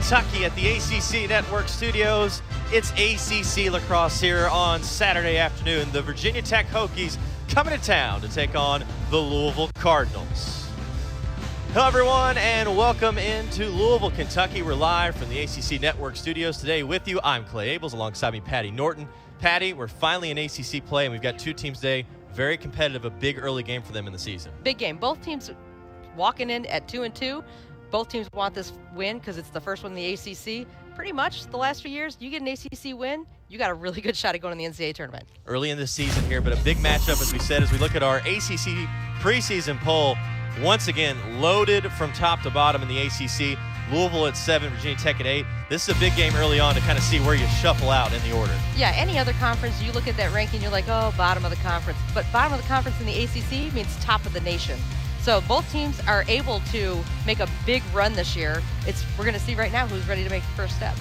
Kentucky at the ACC Network Studios. It's ACC Lacrosse here on Saturday afternoon. The Virginia Tech Hokies coming to town to take on the Louisville Cardinals. Hello everyone and welcome into Louisville, Kentucky. We're live from the ACC Network Studios today with you. I'm Clay Abels, alongside me Patty Norton. Patty, we're finally in ACC play and we've got two teams today. Very competitive, a big early game for them in the season. Big game. Both teams walking in at 2-2. Both teams want this win because it's the first one in the ACC. Pretty much the last few years, you get an ACC win, you got a really good shot at going to the NCAA tournament. Early in the season here, but a big matchup, as we said, as we look at our ACC preseason poll. Once again, loaded from top to bottom in the ACC. Louisville at 7, Virginia Tech at 8. This is a big game early on to kind of see where you shuffle out in the order. Yeah, any other conference, you look at that ranking, you're like, oh, bottom of the conference. But bottom of the conference in the ACC means top of the nation. So both teams are able to make a big run this year. We're going to see right now who's ready to make the first step.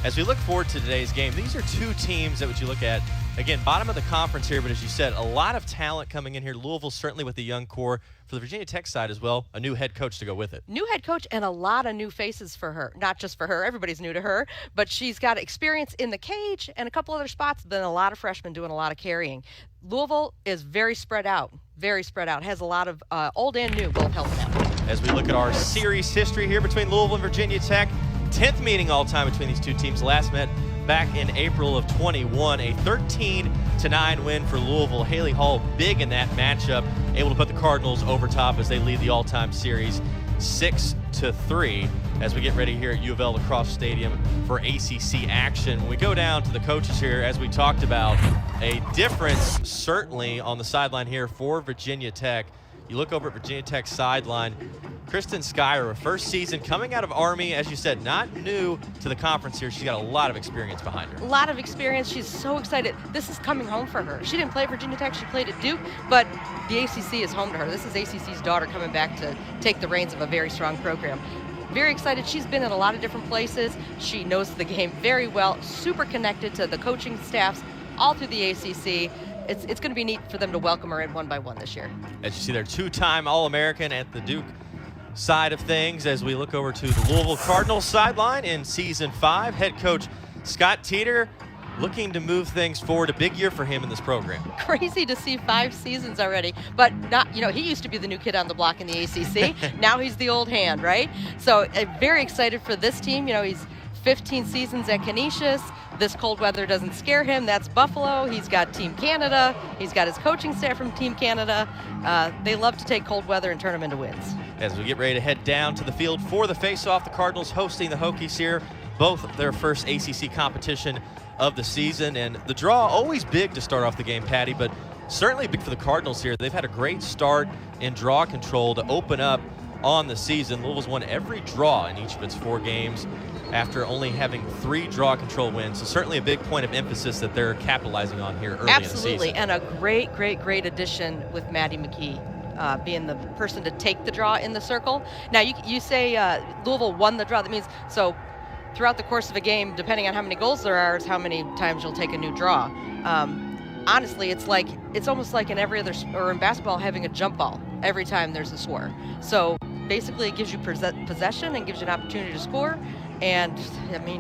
As we look forward to today's game, these are two teams that you look at. Again, bottom of the conference here, but as you said, a lot of talent coming in here. Louisville certainly with a young core. For the Virginia Tech side as well, a new head coach to go with it. New head coach and a lot of new faces for her. Not just for her, everybody's new to her, but she's got experience in the cage and a couple other spots, then a lot of freshmen doing a lot of carrying. Louisville is very spread out, has a lot of old and new both helping out. As we look at our series history here between Louisville and Virginia Tech, 10th meeting all time between these two teams. Last met back in April of 21, a 13-9 win for Louisville. Haley Hall big in that matchup, able to put the Cardinals over top as they lead the all-time series 6-3 as we get ready here at U of L Lacrosse Stadium for ACC action. When we go down to the coaches here, as we talked about, a difference certainly on the sideline here for Virginia Tech. You look over at Virginia Tech's sideline, Kristen Schuyler, her first season coming out of Army, as you said, not new to the conference here. She's got a lot of experience behind her. A lot of experience. She's so excited. This is coming home for her. She didn't play at Virginia Tech. She played at Duke, but the ACC is home to her. This is ACC's daughter coming back to take the reins of a very strong program. Very excited. She's been in a lot of different places. She knows the game very well, super connected to the coaching staffs all through the ACC. It's going to be neat for them to welcome her in one by one this year. As you see there, two-time All-American at the Duke side of things. As we look over to the Louisville Cardinals sideline in Season 5, head coach Scott Teeter looking to move things forward. A big year for him in this program. Crazy to see 5 seasons already, but not, he used to be the new kid on the block in the ACC. Now he's the old hand, right? So very excited for this team. He's 15 seasons at Canisius. This cold weather doesn't scare him. That's Buffalo. He's got Team Canada. He's got his coaching staff from Team Canada. They love to take cold weather and turn them into wins. As we get ready to head down to the field for the face-off, the Cardinals hosting the Hokies here, both their first ACC competition of the season. And the draw, always big to start off the game, Patty, but certainly big for the Cardinals here. They've had a great start in draw control to open up on the season. Louisville's won every draw in each of its 4 games after only having 3 draw control wins. So certainly a big point of emphasis that they're capitalizing on here early in the season. Absolutely, and a great addition with Maddie McKee being the person to take the draw in the circle. Now, you say Louisville won the draw. That means, so throughout the course of a game, depending on how many goals there are, is how many times you'll take a new draw. Honestly, it's almost like in every other, or in basketball, having a jump ball every time there's a score. So basically it gives you possession and gives you an opportunity to score. And,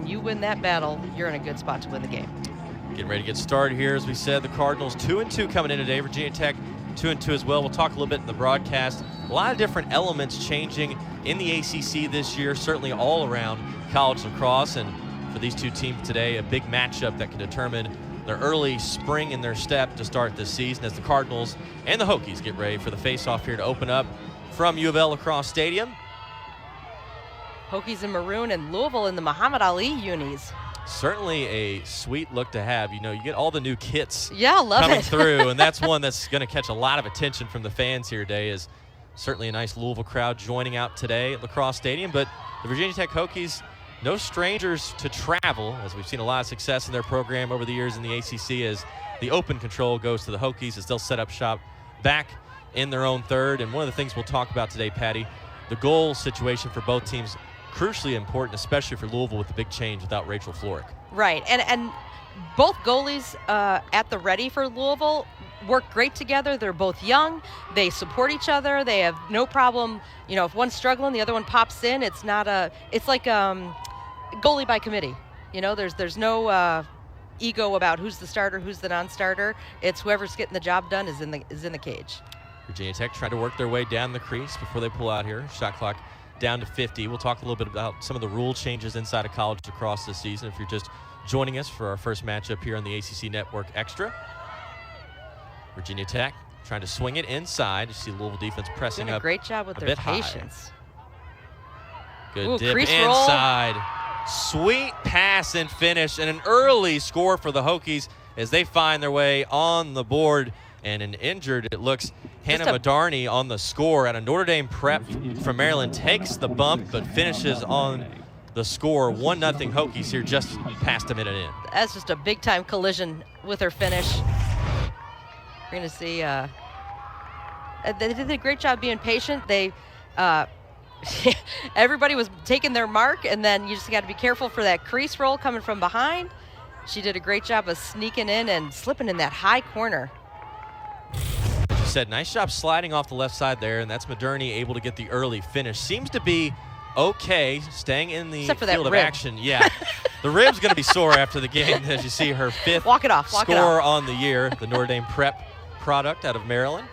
you win that battle, you're in a good spot to win the game. Getting ready to get started here. As we said, the Cardinals 2-2 coming in today. Virginia Tech 2-2 as well. We'll talk a little bit in the broadcast. A lot of different elements changing in the ACC this year, certainly all around college lacrosse. And for these two teams today, a big matchup that can determine their early spring in their step to start this season as the Cardinals and the Hokies get ready for the face-off here to open up from U of L Lacrosse Stadium. Hokies in maroon and Louisville in the Muhammad Ali unis. Certainly a sweet look to have. You get all the new kits coming through, and that's one that's going to catch a lot of attention from the fans here today. Is certainly a nice Louisville crowd joining out today at Lacrosse Stadium, but the Virginia Tech Hokies, no strangers to travel, as we've seen a lot of success in their program over the years in the ACC as the open control goes to the Hokies as they'll set up shop back in their own third. And one of the things we'll talk about today, Patty, the goal situation for both teams, crucially important, especially for Louisville with the big change without Rachel Florick. Right, and both goalies at the ready for Louisville work great together. They're both young. They support each other. They have no problem. If one's struggling, the other one pops in. It's not it's like goalie by committee. You know, there's no ego about who's the starter, who's the non-starter. It's whoever's getting the job done is in the cage. Virginia Tech trying to work their way down the crease before they pull out here. Shot clock down to 50. We'll talk a little bit about some of the rule changes inside of college lacrosse this season if you're just joining us for our first matchup here on the ACC Network Extra. Virginia Tech trying to swing it inside. You see Louisville defense pressing Doing up a great job with a their bit high. patience. Good dip inside. Sweet pass and finish, and an early score for the Hokies as they find their way on the board. And an injured, it looks, Hannah Madarny on the score at a Notre Dame prep from Maryland takes the bump but finishes on the score. 1-0 Hokies here just past a minute in. That's just a big-time collision with her finish. We're going to see they did a great job being patient. They everybody was taking their mark, and then you just got to be careful for that crease roll coming from behind. She did a great job of sneaking in and slipping in that high corner. She said, nice job sliding off the left side there, and that's Madarny able to get the early finish. Seems to be okay, staying in the field of action. Yeah, the rib's going to be sore after the game as you see her fifth score on the year. The Notre Dame prep product out of Maryland.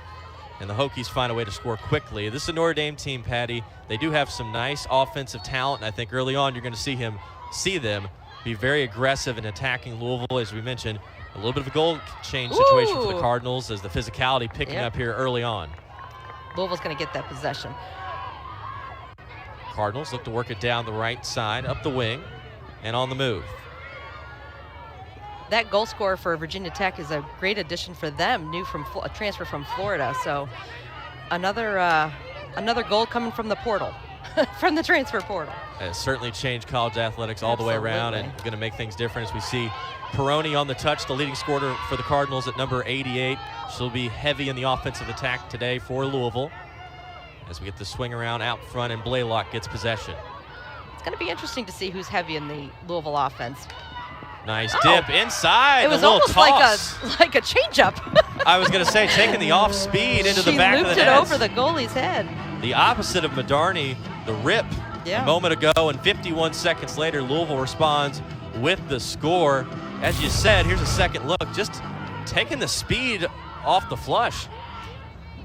And the Hokies find a way to score quickly. This is a Notre Dame team, Patty. They do have some nice offensive talent, and I think early on you're going to see them be very aggressive in attacking Louisville. As we mentioned, a little bit of a goal change situation for the Cardinals as the physicality picking up here early on. Louisville's going to get that possession. Cardinals look to work it down the right side, up the wing, and on the move. That goal scorer for Virginia Tech is a great addition for them, a transfer from Florida. So another goal coming from the portal, from the transfer portal. It's certainly changed college athletics all the way around and going to make things different as we see Peroni on the touch, the leading scorer for the Cardinals at number 88. She'll be heavy in the offensive attack today for Louisville as we get the swing around out front and Blaylock gets possession. It's going to be interesting to see who's heavy in the Louisville offense. Nice dip inside. It was almost like a changeup. I was going to say, taking the off speed into the back of the net. She looped it over the goalie's head. The opposite of Madarny, the rip a moment ago, and 51 seconds later, Louisville responds with the score. As you said, here's a second look, just taking the speed off the flush.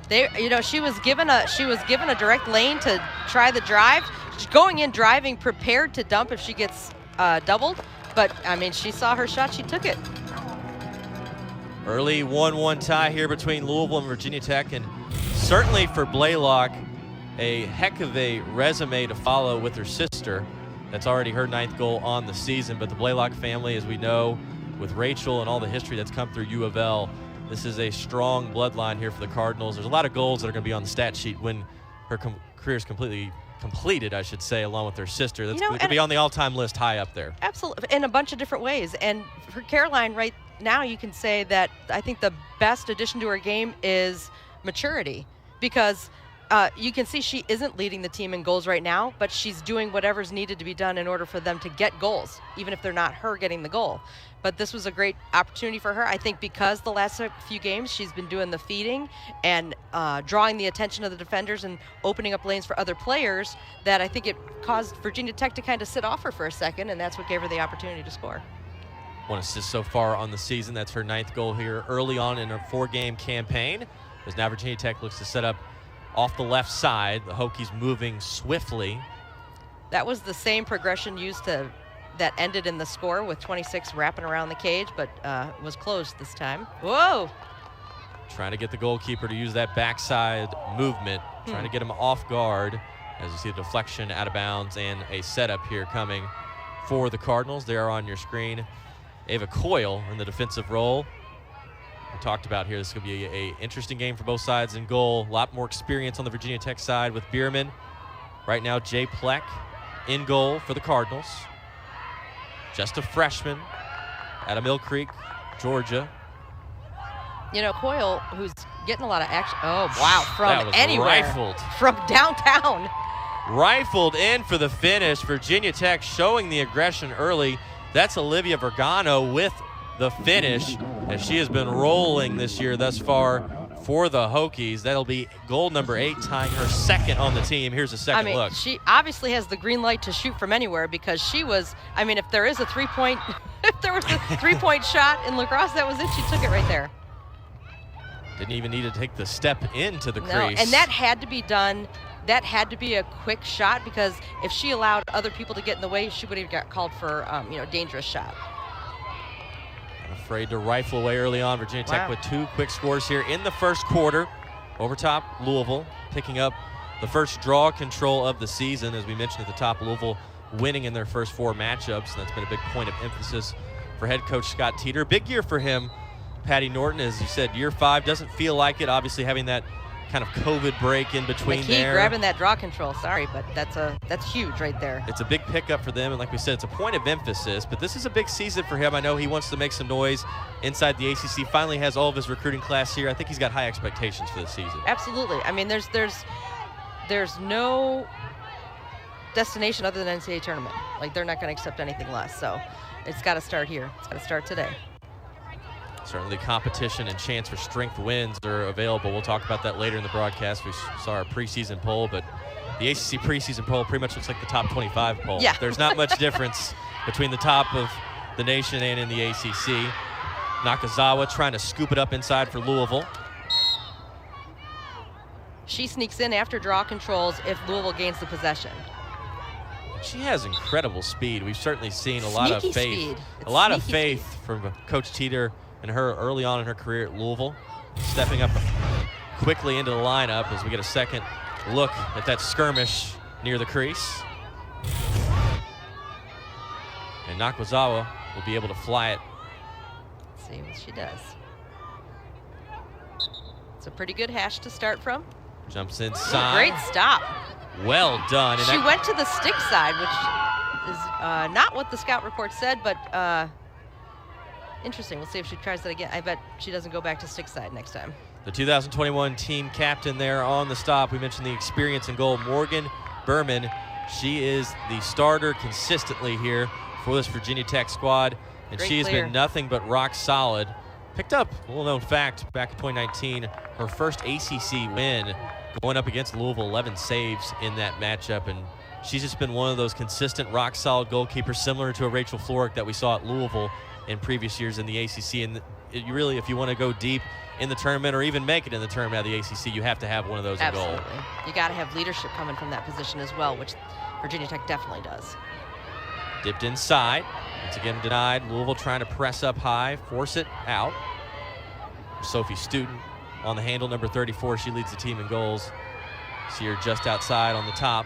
She was given a direct lane to try the drive. She's going in driving, prepared to dump if she gets doubled. But, I mean, she saw her shot. She took it. Early 1-1 tie here between Louisville and Virginia Tech. And certainly for Blaylock, a heck of a resume to follow with her sister. That's already her 9th goal on the season. But the Blaylock family, as we know, with Rachel and all the history that's come through U of L, this is a strong bloodline here for the Cardinals. There's a lot of goals that are going to be on the stat sheet when her career is completed, I should say, along with her sister. That's going to be on the all-time list high up there. Absolutely, in a bunch of different ways. And for Caroline right now, you can say that I think the best addition to her game is maturity, because you can see she isn't leading the team in goals right now, but she's doing whatever's needed to be done in order for them to get goals, even if they're not her getting the goal. But this was a great opportunity for her, I think, because the last few games she's been doing the feeding and drawing the attention of the defenders and opening up lanes for other players, that I think it caused Virginia Tech to kind of sit off her for a second, and that's what gave her the opportunity to score. 1 assist so far on the season. That's her 9th goal here early on in her 4-game campaign. As now Virginia Tech looks to set up off the left side. The Hokies moving swiftly. That was the same progression used that ended in the score with 26 wrapping around the cage, but was closed this time. Whoa! Trying to get the goalkeeper to use that backside movement, trying to get him off guard as you see a deflection out of bounds and a setup here coming for the Cardinals. They are on your screen. Ava Coyle in the defensive role. We talked about here, this could be an interesting game for both sides in goal. A lot more experience on the Virginia Tech side with Berman. Right now, Jay Pleck in goal for the Cardinals. Just a freshman out of Mill Creek, Georgia. Coyle, who's getting a lot of action. Oh, wow, from anywhere. Rifled. From downtown. Rifled in for the finish. Virginia Tech showing the aggression early. That's Olivia Vergano with the finish, as she has been rolling this year thus far for the Hokies. That'll be goal number 8, tying her second on the team. Here's a second look. She obviously has the green light to shoot from anywhere because she was, if there is a three-point, if there was a three-point shot in lacrosse, that was it. She took it right there. Didn't even need to take the step into the No, crease. and that had to be done. That had to be a quick shot because if she allowed other people to get in the way, she would have got called for, a dangerous shot. Afraid to rifle away early on. Virginia Tech with 2 quick scores here in the first quarter. Over top, Louisville picking up the first draw control of the season. As we mentioned at the top, Louisville winning in their first 4 matchups. And that's been a big point of emphasis for head coach Scott Teeter. Big year for him, Patty Norton. As you said, year 5 doesn't feel like it. Obviously having that kind of COVID break in between McKee there. grabbing that draw control. Sorry, but that's huge right there. It's a big pickup for them, and like we said, it's a point of emphasis, but this is a big season for him. I know he wants to make some noise inside the ACC. Finally has all of his recruiting class here. I think he's got high expectations for this season. Absolutely. There's no destination other than NCAA tournament. Like, they're not going to accept anything less, so it's got to start here. It's got to start today. Certainly competition and chance for strength wins are available. We'll talk about that later in the broadcast. We saw our preseason poll, but the ACC preseason poll pretty much looks like the top 25 poll. Yeah. There's not much difference between the top of the nation and in the ACC. Nakazawa trying to scoop it up inside for Louisville. She sneaks in after draw controls if Louisville gains the possession. She has incredible speed. We've certainly seen a lot of Sneaky faith. speed. It's A lot of sneaky faith speed. from Coach Teeter and her early on in her career at Louisville. Stepping up quickly into the lineup as we get a second look at that skirmish near the crease. And Nakazawa will be able to fly it. Let's see what she does. It's a pretty good hash to start from. Jumps inside. Great stop. Well done. And She that- went to the stick side, which is not what the scout report said, but interesting. We'll see if she tries that again. I bet she doesn't go back to stick side next time. The 2021 team captain there on the stop. We mentioned the experience in goal, Morgan Berman. She is the starter consistently here for this Virginia Tech squad, and Great she has player. been nothing but rock solid. Picked up a little-known fact back in 2019, her first ACC win, going up against Louisville, 11 saves in that matchup, and she's just been one of those consistent, rock-solid goalkeepers, similar to a Rachel Florick that we saw at Louisville in previous years in the ACC. And you really, if you want to go deep in the tournament or even make it in the tournament of the ACC, you have to have one of those in goal. Absolutely. You got to have leadership coming from that position as well, which Virginia Tech definitely does. Dipped inside. Once again denied. Louisville trying to press up high, force it out. Sophie Student on the handle, number 34. She leads the team in goals. See her just outside on the top.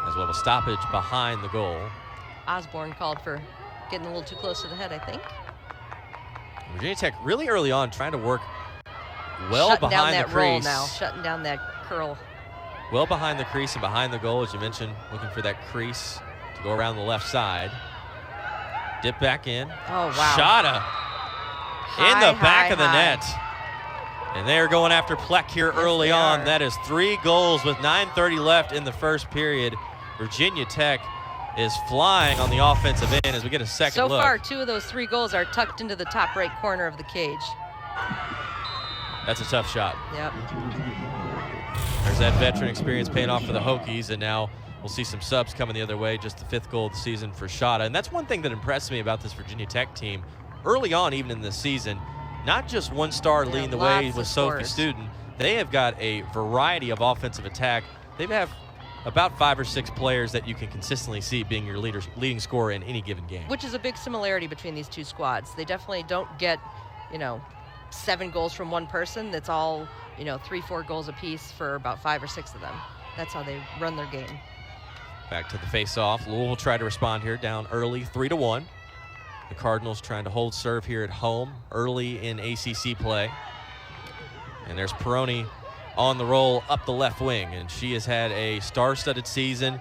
As well as a stoppage behind the goal. Osborne called for getting a little too close to the head, I think. Virginia Tech really early on trying to work well Shutting down behind the that roll crease. now. Shutting down that curl. Well behind the crease and behind the goal, as you mentioned, looking for that crease to go around the left side. Dip back in. Oh, wow. Shada in the back of the high. net. And they're going after Pleck here Yes, early they on. are. That is 3 goals with 9:30 left in the first period. Virginia Tech is flying on the offensive end as we get a second So look. far, 2 of those 3 goals are tucked into the top right corner of the cage. That's a tough shot. Yep. There's that veteran experience paying off for the Hokies, and now we'll see some subs coming the other way. Just the 5th goal of the season for Shada. And that's one thing that impressed me about this Virginia Tech team early on, even in this season. Not just one star leading the way lots with of Sophie scores. Student. They have got a variety of offensive attack. They have about 5 or 6 players that you can consistently see being your leading scorer in any given game. Which is a big similarity between these 2 squads. They definitely don't get, 7 goals from one person. That's all, 3-4 goals apiece for about 5 or 6 of them. That's how they run their game. Back to the face-off. Louisville tried to respond here, down early, 3-1. The Cardinals trying to hold serve here at home early in ACC play. And there's Peroni on the roll up the left wing, and she has had a star-studded season.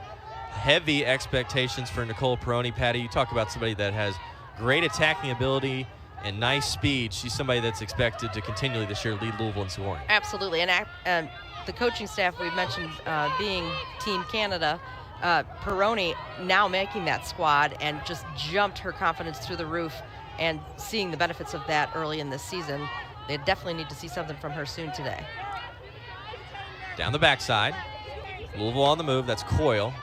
Heavy expectations for Nicole Peroni. Patty, you talk about somebody that has great attacking ability and nice speed. She's somebody that's expected to continually this year lead Louisville in scoring. Absolutely. And the coaching staff we've mentioned being Team Canada, Peroni now making that squad and just jumped her confidence through the roof and seeing the benefits of that early in this season. They definitely need to see something from her soon today. Down the backside. Louisville on the move. That's Coyle.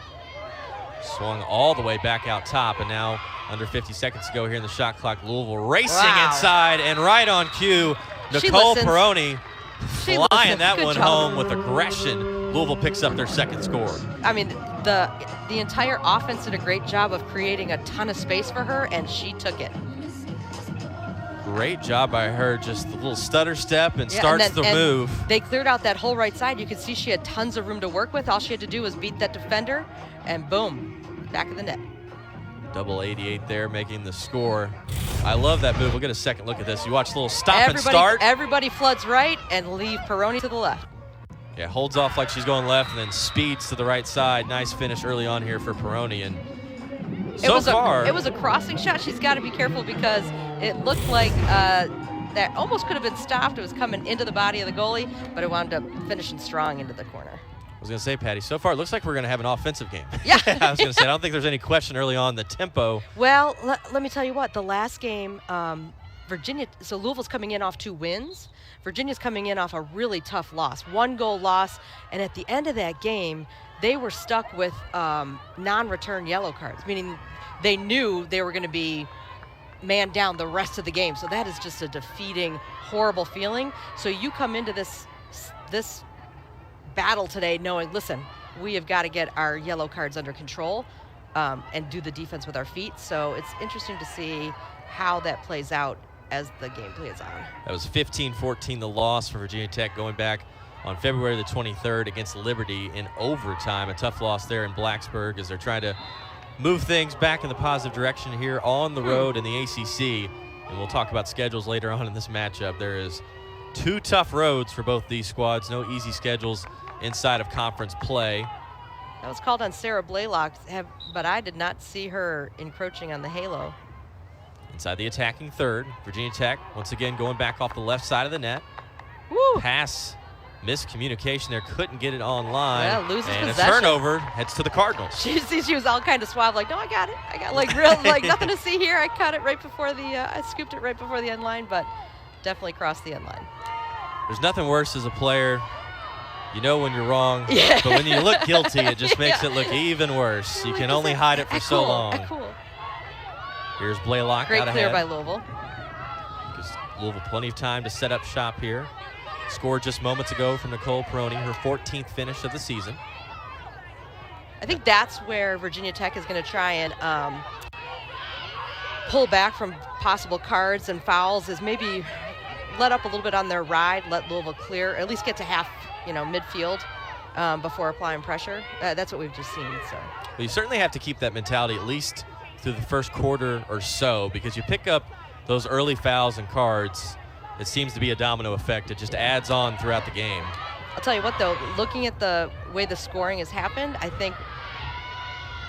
Swung all the way back out top, and now under 50 seconds to go here in the shot clock. Louisville racing inside, and right on cue, Nicole Peroni flying that one home with aggression. Louisville picks up their second score. I mean, the entire offense did a great job of creating a ton of space for her, and she took it. Great job by her, just the little stutter step and starts the move. They cleared out that whole right side. You could see she had tons of room to work with. All she had to do was beat that defender, and boom, back of the net. Double 88 there, making the score. I love that move. We'll get a second look at this. You watch the little stop and start. Everybody floods right and leave Peroni to the left. Yeah, holds off like she's going left and then speeds to the right side. Nice finish early on here for Peroni. And so far, it was a crossing shot. She's got to be careful because it looked like that almost could have been stopped. It was coming into the body of the goalie, but it wound up finishing strong into the corner. I was going to say, Patty, so far it looks like we're going to have an offensive game. Yeah. I was going to say, I don't think there's any question early on the tempo. Well, let me tell you what. The last game, Virginia, so Louisville's coming in off 2 wins. Virginia's coming in off a really tough loss, 1-goal loss. And at the end of that game, they were stuck with non-return yellow cards, meaning they knew they were going to be man down the rest of the game. So that is just a defeating, horrible feeling. So you come into this battle today knowing, listen, we have got to get our yellow cards under control and do the defense with our feet. So it's interesting to see how that plays out as the game plays on. That was 15-14 the loss for Virginia Tech going back on February the 23rd against Liberty in overtime. A tough loss there in Blacksburg as they're trying to move things back in the positive direction here on the road in the ACC. And we'll talk about schedules later on in this matchup. There is 2 tough roads for both these squads, no easy schedules inside of conference play. That was called on Sarah Blaylock, but I did not see her encroaching on the halo. Inside the attacking third, Virginia Tech once again going back off the left side of the net. Woo. Pass miscommunication there, couldn't get it online. Yeah, loses and possession. A turnover heads to the Cardinals. She was all kind of suave, like, no, I got it. I got like real, like nothing to see here. I caught it right before the, I scooped it right before the end line, but definitely crossed the end line. There's nothing worse as a player. You know when you're wrong, yeah. But when you look guilty, it just makes it look even worse. You can only hide it for so long. Cool. Here's Blaylock Great out clear ahead. by Louisville. Gives Louisville plenty of time to set up shop here. Scored just moments ago from Nicole Peroni, her 14th finish of the season. I think that's where Virginia Tech is going to try and pull back from possible cards and fouls, is maybe let up a little bit on their ride, let Louisville clear, at least get to half, midfield before applying pressure. That's what we've just seen. So. Well, you certainly have to keep that mentality at least through the first quarter or so, because you pick up those early fouls and cards, it seems to be a domino effect. It just adds on throughout the game. I'll tell you what, though, looking at the way the scoring has happened, I think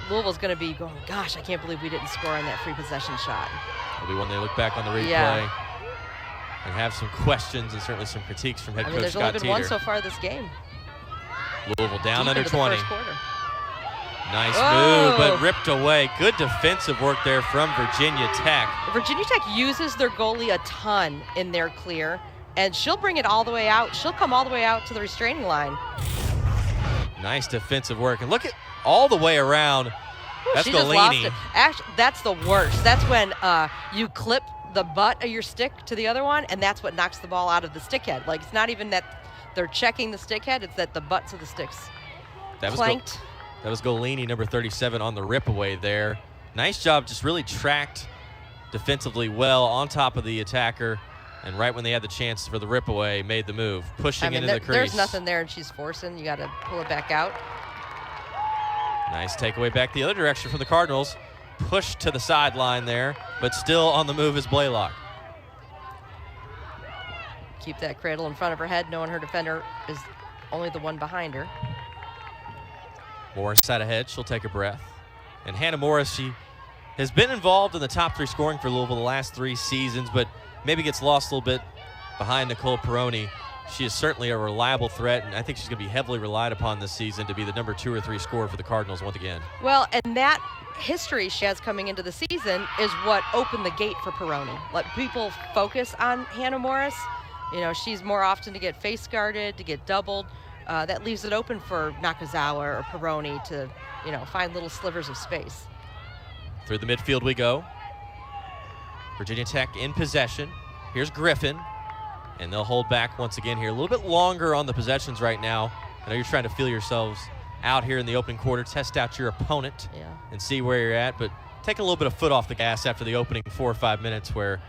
Louisville's going to be going, gosh, I can't believe we didn't score on that free possession shot. It'll be when they look back on the replay and have some questions and certainly some critiques from head coach there's Scott only been Teeter. one so far this game. Louisville down Deep under into the 20. first quarter. Nice move, but ripped away. Good defensive work there from Virginia Tech. Virginia Tech uses their goalie a ton in their clear, and she'll bring it all the way out. She'll come all the way out to the restraining line. Nice defensive work. And look at all the way around. That's she just lost Golini. it. Actually, that's the worst. That's when you clip the butt of your stick to the other one, and that's what knocks the ball out of the stick head. Like, it's not even that they're checking the stick head, it's that the butts of the sticks clanked. That was Golini, number 37, on the rip away there. Nice job, just really tracked defensively well on top of the attacker, and right when they had the chance for the rip away, made the move, pushing into the crease. There's nothing there, and she's forcing. You got to pull it back out. Nice takeaway back the other direction from the Cardinals. Pushed to the sideline there, but still on the move is Blaylock. Keep that cradle in front of her head, knowing her defender is only the one behind her. Morris sat ahead. She'll take a breath. And Hannah Morris, she has been involved in the top 3 scoring for Louisville the last 3 seasons, but maybe gets lost a little bit behind Nicole Peroni. She is certainly a reliable threat, and I think she's going to be heavily relied upon this season to be the number 2 or 3 scorer for the Cardinals once again. Well, and that history she has coming into the season is what opened the gate for Peroni. Let people focus on Hannah Morris. You know, she's more often to get face guarded, to get doubled. That leaves it open for Nakazawa or Peroni to, you know, find little slivers of space. Through the midfield we go. Virginia Tech in possession. Here's Griffin, and they'll hold back once again here. A little bit longer on the possessions right now. I know you're trying to feel yourselves out here in the opening quarter, test out your opponent and see where you're at, but take a little bit of foot off the gas after the opening 4 or 5 minutes where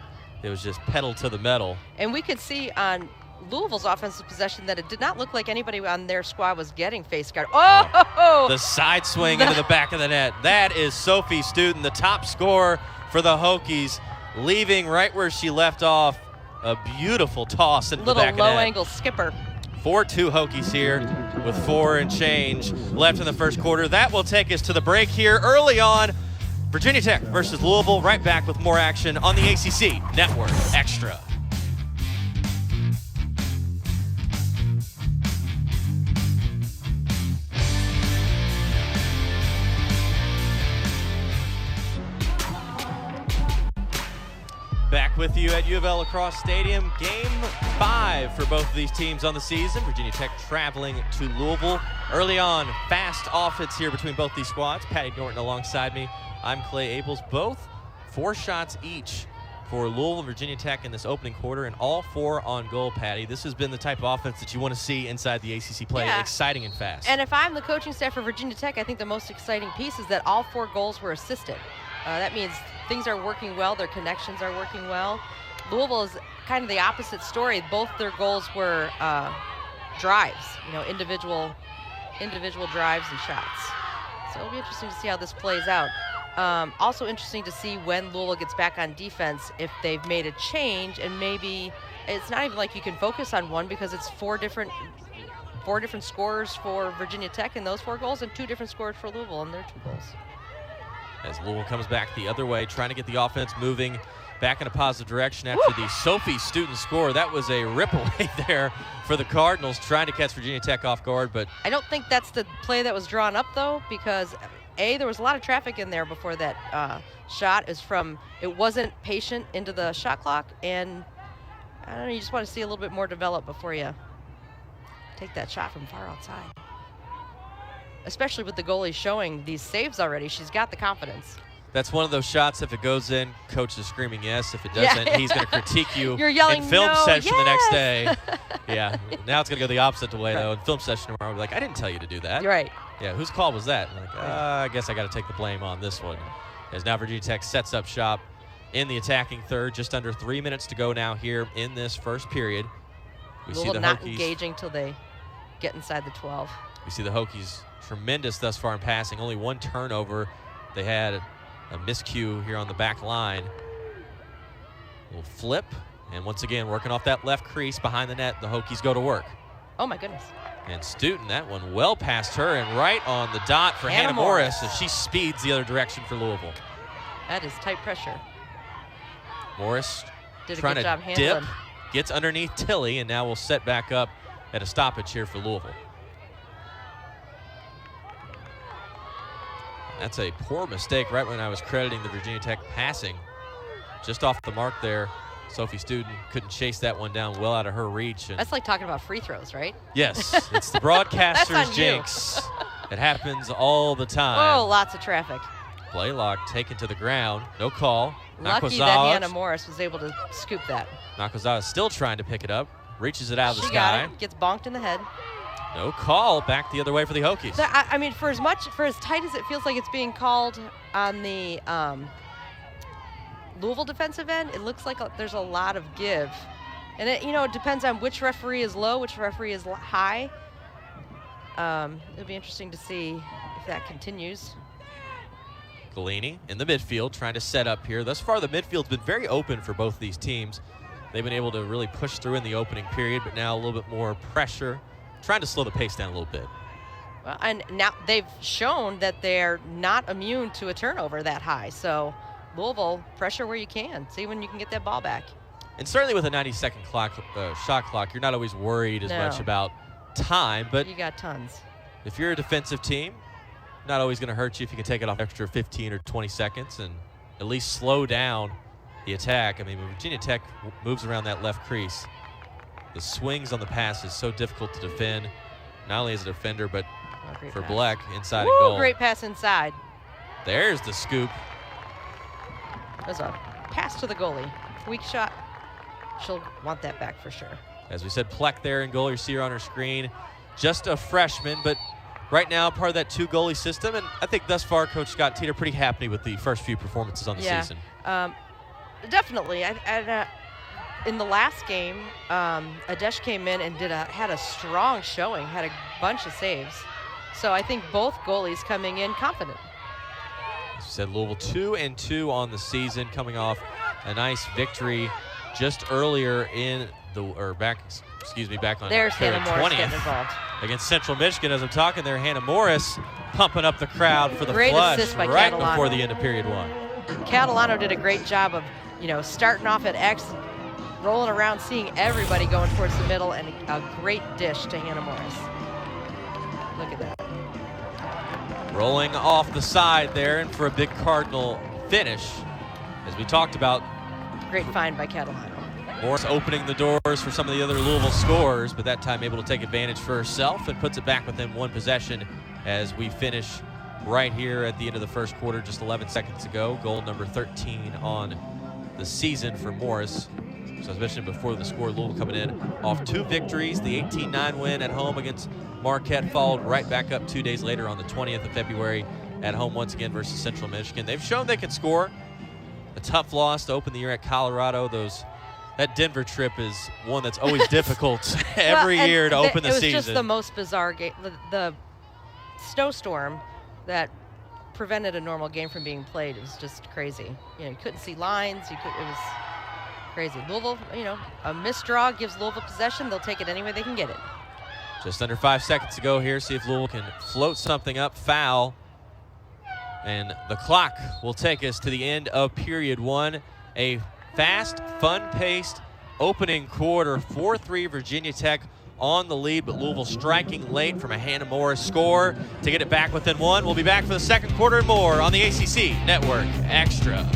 it was just pedal to the metal. And we could see on Louisville's offensive possession that it did not look like anybody on their squad was getting face guard. Oh! The side swing into the back of the net. That is Sophie Student, the top scorer for the Hokies, leaving right where she left off. A beautiful toss into the back of the net. Little low-angle skipper. 4-2 Hokies here with 4 and change left in the first quarter. That will take us to the break here early on. Virginia Tech versus Louisville. Right back with more action on the ACC Network Extra. Back with you at U of L Lacrosse Stadium. Game 5 for both of these teams on the season. Virginia Tech traveling to Louisville. Early on, fast offense here between both these squads. Patty Norton alongside me. I'm Clay Abels. Both 4 shots each for Louisville and Virginia Tech in this opening quarter, and all 4 on goal, Patty. This has been the type of offense that you want to see inside the ACC play. Yeah. Exciting and fast. And if I'm the coaching staff for Virginia Tech, I think the most exciting piece is that all 4 goals were assisted. That means things are working well, their connections are working well. Louisville is kind of the opposite story. Both their goals were drives, you know, individual drives and shots. So it'll be interesting to see how this plays out. Also interesting to see when Louisville gets back on defense, if they've made a change, and maybe it's not even like you can focus on one because it's 4 different scorers for Virginia Tech in those 4 goals and 2 different scorers for Louisville in their 2 goals. As Louisville comes back the other way, trying to get the offense moving back in a positive direction after the Sophie Student score. That was a rip away there for the Cardinals, trying to catch Virginia Tech off guard. But I don't think that's the play that was drawn up, though, because there was a lot of traffic in there before that shot. It wasn't patient into the shot clock, and I don't know, you just want to see a little bit more develop before you take that shot from far outside. Especially with the goalie showing these saves already. She's got the confidence. That's one of those shots, if it goes in, coach is screaming yes. If it doesn't, he's going to critique you. You're yelling, in film no, session yes! the next day. Yeah, now it's going to go the opposite way, though. In film session tomorrow, we'll be like, I didn't tell you to do that. You're right. Yeah, whose call was that? Like, I guess I got to take the blame on this one. As now Virginia Tech sets up shop in the attacking third. Just under 3 minutes to go now here in this first period. We see the not Hokies engaging till they get inside the 12. We see the Hokies tremendous thus far in passing. Only 1 turnover. They had a miscue here on the back line. Little flip, and once again working off that left crease behind the net. The Hokies go to work. Oh my goodness. And Student, that one well past her and right on the dot for Hannah Morris as she speeds the other direction for Louisville. That is tight pressure. Morris did a trying good job to handling. dip, gets underneath Tilly, and now we'll set back up at a stoppage here for Louisville. That's a poor mistake right when I was crediting the Virginia Tech passing. Just off the mark there. Sophie Student couldn't chase that one down well out of her reach. And that's like talking about free throws, right? yes, it's the broadcaster's jinx. It happens all the time. Oh, lots of traffic. Blaylock taken to the ground. No call. Lucky that Hannah Morris was able to scoop that. Nakazawa is still trying to pick it up. Reaches it out of the She sky. got it. Gets bonked in the head. No call. Back the other way for the Hokies. I mean, for as tight as it feels like it's being called on the Louisville defensive end, it looks like there's a lot of give. And it depends on which referee is low, which referee is high. It'll be interesting to see if that continues. Galini in the midfield trying to set up here. Thus far, the midfield's been very open for both these teams. They've been able to really push through in the opening period, but now a little bit more pressure, trying to slow the pace down a little bit. Well, and now they've shown that they're not immune to a turnover that high. So Louisville, pressure where you can. See when you can get that ball back. And certainly with a 90-second shot clock, you're not always worried as much about time. But you got tons. If you're a defensive team, not always going to hurt you if you can take it off extra 15 or 20 seconds and at least slow down the attack. I mean, when Virginia Tech moves around that left crease, the swings on the pass is so difficult to defend, not only as a defender, but for pass. Black inside Woo, and goal. Great pass inside. There's the scoop. There's a pass to the goalie. Weak shot. She'll want that back for sure. As we said, Pleck there in goal. You see her on her screen. Just a freshman, but right now part of that 2-goalie system. And I think thus far, Coach Scott Teeter pretty happy with the first few performances on the season. Definitely. In the last game, Adesh came in and had a strong showing, had a bunch of saves. So I think both goalies coming in confident. As we said, Louisville 2-2 on the season, coming off a nice victory just earlier back on There's February Hannah Morris 20th getting involved. against Central Michigan. As I'm talking there, Hannah Morris pumping up the crowd for the Great flush assist by right Catalano. before the end of period 1. Catalano did a great job of, starting off at X, rolling around, seeing everybody going towards the middle, and a great dish to Hannah Morris. Look at that. Rolling off the side there, and for a big Cardinal finish, as we talked about. Great find by Catalano. Morris opening the doors for some of the other Louisville scorers, but that time able to take advantage for herself and puts it back within 1 possession as we finish right here at the end of the first quarter, just 11 seconds to go. Goal number 13 on the season for Morris. So as mentioned before the score, Louisville coming in off 2 victories. The 18-9 win at home against Marquette followed right back up 2 days later on the 20th of February at home once again versus Central Michigan. They've shown they can score. A tough loss to open the year at Colorado. That Denver trip is one that's always difficult every year to open the season. It was just the most bizarre game. The snowstorm that prevented a normal game from being played. It was just crazy. You couldn't see lines. It was crazy. Louisville, a missed draw gives Louisville possession. They'll take it any way they can get it. Just under 5 seconds to go here. See if Louisville can float something up. Foul. And the clock will take us to the end of period 1. A fast, fun-paced opening quarter. 4-3 Virginia Tech on the lead, but Louisville striking late from a Hannah Morris score to get it back within 1. We'll be back for the second quarter and more on the ACC Network Extra.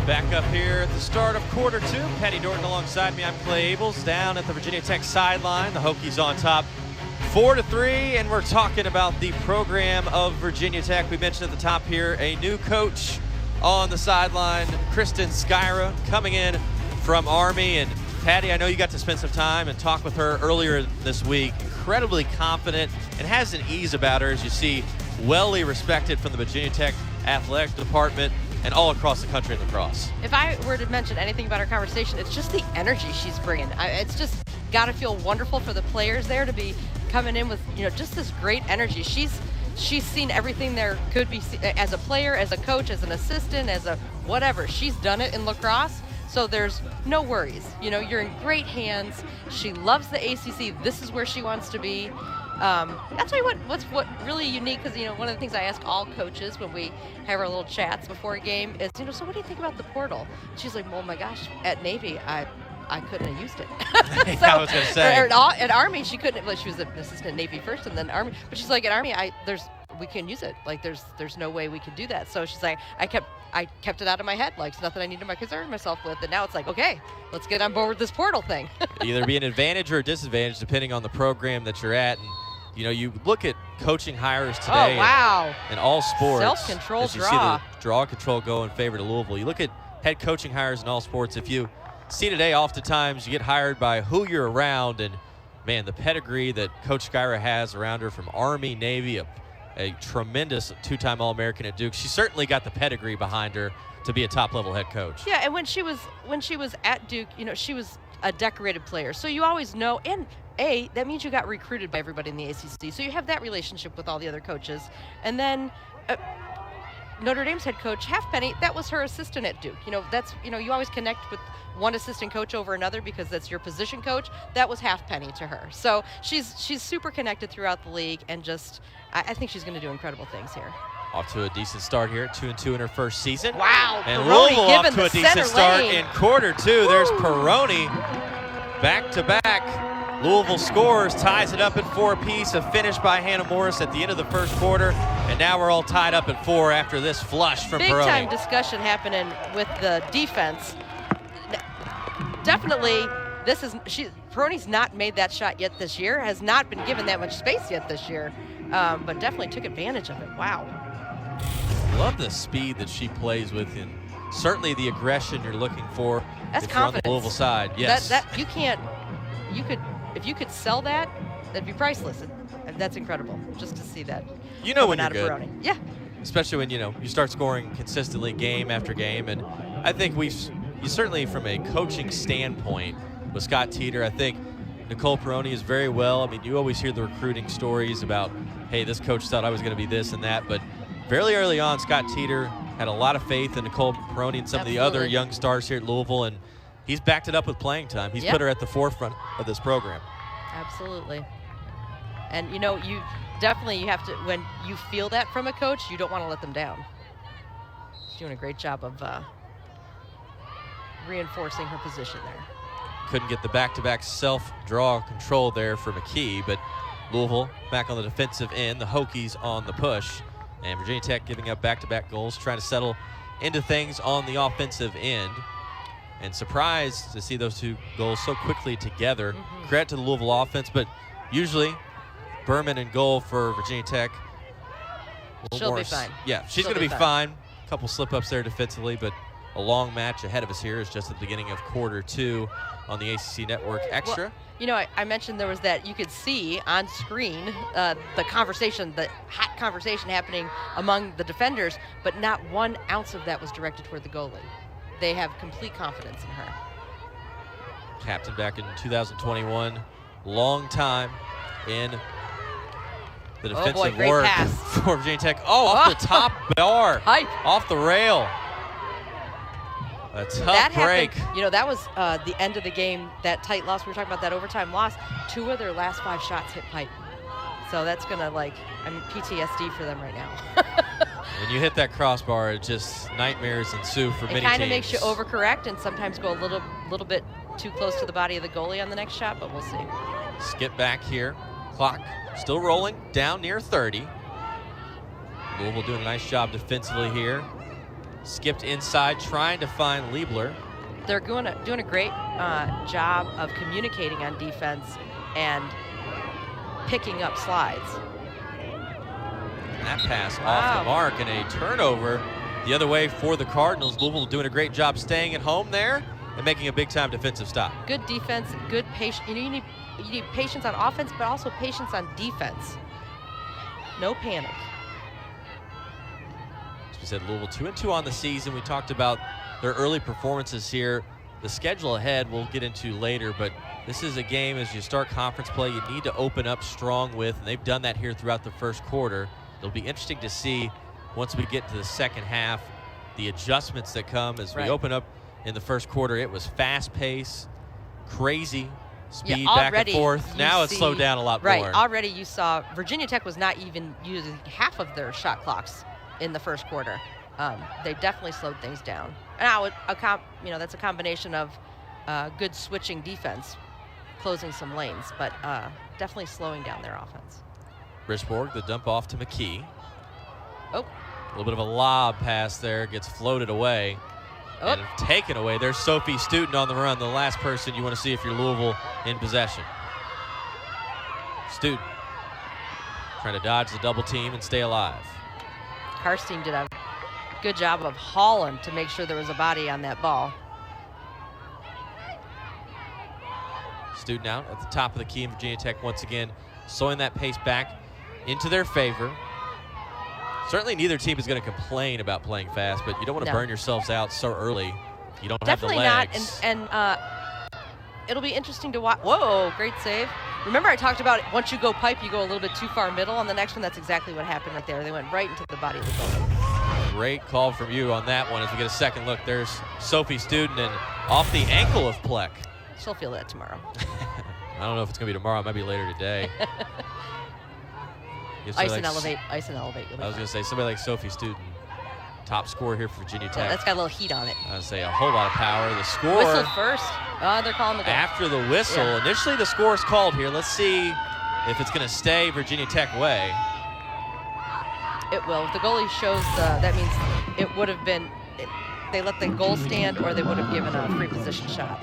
Back up here at the start of quarter 2. Patty Dorton alongside me. I'm Clay Abels down at the Virginia Tech sideline. The Hokies on top 4-3, and we're talking about the program of Virginia Tech. We mentioned at the top here a new coach on the sideline, Kristen Skyra, coming in from Army. And Patty, I know you got to spend some time and talk with her earlier this week. Incredibly confident and has an ease about her, as you see, well respected from the Virginia Tech athletic department and all across the country in lacrosse. If I were to mention anything about our conversation, it's just the energy she's bringing. It's just got to feel wonderful for the players there to be coming in with, just this great energy. She's seen everything there could be as a player, as a coach, as an assistant, as a whatever. She's done it in lacrosse, so there's no worries. You're in great hands. She loves the ACC. This is where she wants to be. I'll tell you what's really unique, because one of the things I ask all coaches when we have our little chats before a game is, so what do you think about the portal? She's like, well, my gosh, at Navy I couldn't have used it. So, I was going to say. At Army, she couldn't. Well, she was an assistant at Navy first, and then Army. But she's like, at Army, we can use it. Like, there's no way we could do that. So she's like, I kept it out of my head. Like, it's nothing I need to concern myself with. And now it's like, okay, let's get on board with this portal thing. Either be an advantage or a disadvantage depending on the program that you're at. And you look at coaching hires today. Oh, wow. In all sports. Self-control as you draw. see the draw control go in favor to Louisville. You look at head coaching hires in all sports. If you see today, oftentimes you get hired by who you're around, and man, the pedigree that Coach Skyra has around her from Army, Navy, a tremendous 2-time All-American at Duke. She certainly got the pedigree behind her to be a top-level head coach. Yeah, and when she was at Duke, she was a decorated player. So you always know, and that means you got recruited by everybody in the ACC. So you have that relationship with all the other coaches. And then Notre Dame's head coach, Halfpenny, that was her assistant at Duke. That's, you always connect with one assistant coach over another because that's your position coach. That was Halfpenny to her. So she's super connected throughout the league, and just, I think she's going to do incredible things here. Off to a decent start here, 2-2 in her first season. Wow, And Peroni Louisville off to a decent start lane. in quarter two. There's Peroni back to back. Louisville scores, ties it up at 4 apiece. A finish by Hannah Morris at the end of the first quarter. And now we're all tied up at 4 after this flush from Peroni. Big time discussion happening with the defense. Definitely, Peroni's not made that shot yet this year, has not been given that much space yet this year, but definitely took advantage of it. Wow. Love the speed that she plays with, and certainly the aggression you're looking for. That's if you're on the confidence. Louisville side. Yes. If you could sell that, that'd be priceless. That's incredible, just to see that. You know when you're out of good. Peroni. Yeah. Especially when you start scoring consistently game after game, and I think you certainly from a coaching standpoint with Scott Teeter, I think Nicole Peroni is very well. I mean, you always hear the recruiting stories about, hey, this coach thought I was going to be this and that, but fairly early on, Scott Teeter had a lot of faith in Nicole Peroni and some of the other young stars here at Louisville, and he's backed it up with playing time. He's put her at the forefront of this program. Absolutely. And you definitely have to, when you feel that from a coach, you don't want to let them down. She's doing a great job of reinforcing her position there. Couldn't get the back-to-back self-draw control there for McKee, but Louisville back on the defensive end, the Hokies on the push, and Virginia Tech giving up back-to-back goals, trying to settle into things on the offensive end. And surprised to see those 2 goals so quickly together. Credit to the Louisville offense, but usually Berman in goal for Virginia Tech. She'll be fine. Yeah, she's going to be fine. A couple slip-ups there defensively, but a long match ahead of us here is just at the beginning of quarter 2 on the ACC Network Extra. Well, I mentioned there was that you could see on screen the hot conversation happening among the defenders, but not 1 ounce of that was directed toward the goalie. They have complete confidence in her. Captain back in 2021, long time in the defensive great work pass. for Virginia Tech. Off the top bar, off the rail. A tough break. Happened, that was the end of the game, that tight loss. We were talking about that overtime loss. 2 of their last 5 shots hit pipe. So that's going to, PTSD for them right now. When you hit that crossbar, it just nightmares ensue for many teams. It kind of makes you overcorrect and sometimes go a little bit too close to the body of the goalie on the next shot, but we'll see. Skip back here. Clock still rolling down near 30. Louisville doing a nice job defensively here. Skipped inside, trying to find Liebler. They're doing a great job of communicating on defense and picking up slides. And that pass off the mark and a turnover the other way for the Cardinals. Louisville doing a great job staying at home there and making a big-time defensive stop. Good defense, good patience. You need patience on offense, but also patience on defense. No panic. As we said, Louisville 2-2 on the season. We talked about their early performances here. The schedule ahead we'll get into later, but this is a game as you start conference play you need to open up strong with, and they've done that here throughout the first quarter. It'll be interesting to see once we get to the second half the adjustments that come as we open up in the first quarter. It was fast pace, crazy speed back and forth. Now it's slowed down a lot more. Right, already you saw Virginia Tech was not even using half of their shot clocks in the first quarter. They definitely slowed things down. And that's a combination of good switching defense, closing some lanes, but definitely slowing down their offense. Richborg, the dump off to McKee. Oh. A little bit of a lob pass there, gets floated away. Oh. And taken away. There's Sophie Student on the run, the last person you want to see if you're Louisville in possession. Student trying to dodge the double team and stay alive. Karstein did a good job of hauling to make sure there was a body on that ball. Student out at the top of the key in Virginia Tech once again, slowing that pace back into their favor. Certainly neither team is going to complain about playing fast, but you don't want to burn yourselves out so early. You don't have the legs. Definitely not, and it'll be interesting to watch. Whoa, great save. Remember I talked about once you go pipe, you go a little bit too far middle. On the next one, that's exactly what happened right there. They went right into the body of the goalie. Great call from you on that one as we get a second look. There's Sophie Student and off the ankle of Pleck. She'll feel that tomorrow. I don't know if it's going to be tomorrow. It might be later today. Ice and elevate. Ice and elevate. I was going to say somebody like Sophie Student, top scorer here for Virginia Tech. Yeah, that's got a little heat on it. I would say a whole lot of power. The score. Whistle first. They're calling the goal. After the whistle. Yeah. Initially, the score is called here. Let's see if it's going to stay Virginia Tech way. It will. If the goalie shows that means it would have been, they let the goal stand or they would have given a free position shot.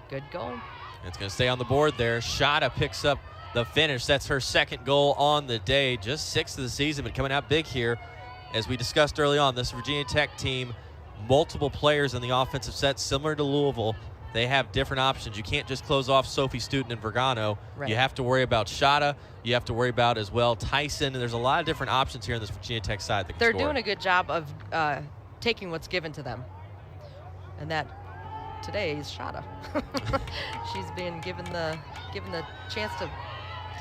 Good goal. It's going to stay on the board there. Shada picks up the finish. That's her second goal on the day. Just 6th of the season, but coming out big here. As we discussed early on, this Virginia Tech team, multiple players in the offensive set, similar to Louisville. They have different options. You can't just close off Sophie Student and Vergano. Right. You have to worry about Shada. You have to worry about as well Tyson. And there's a lot of different options here on this Virginia Tech side that can They're score. doing a good job of taking what's given to them. And that today is Shada. She's been given the chance to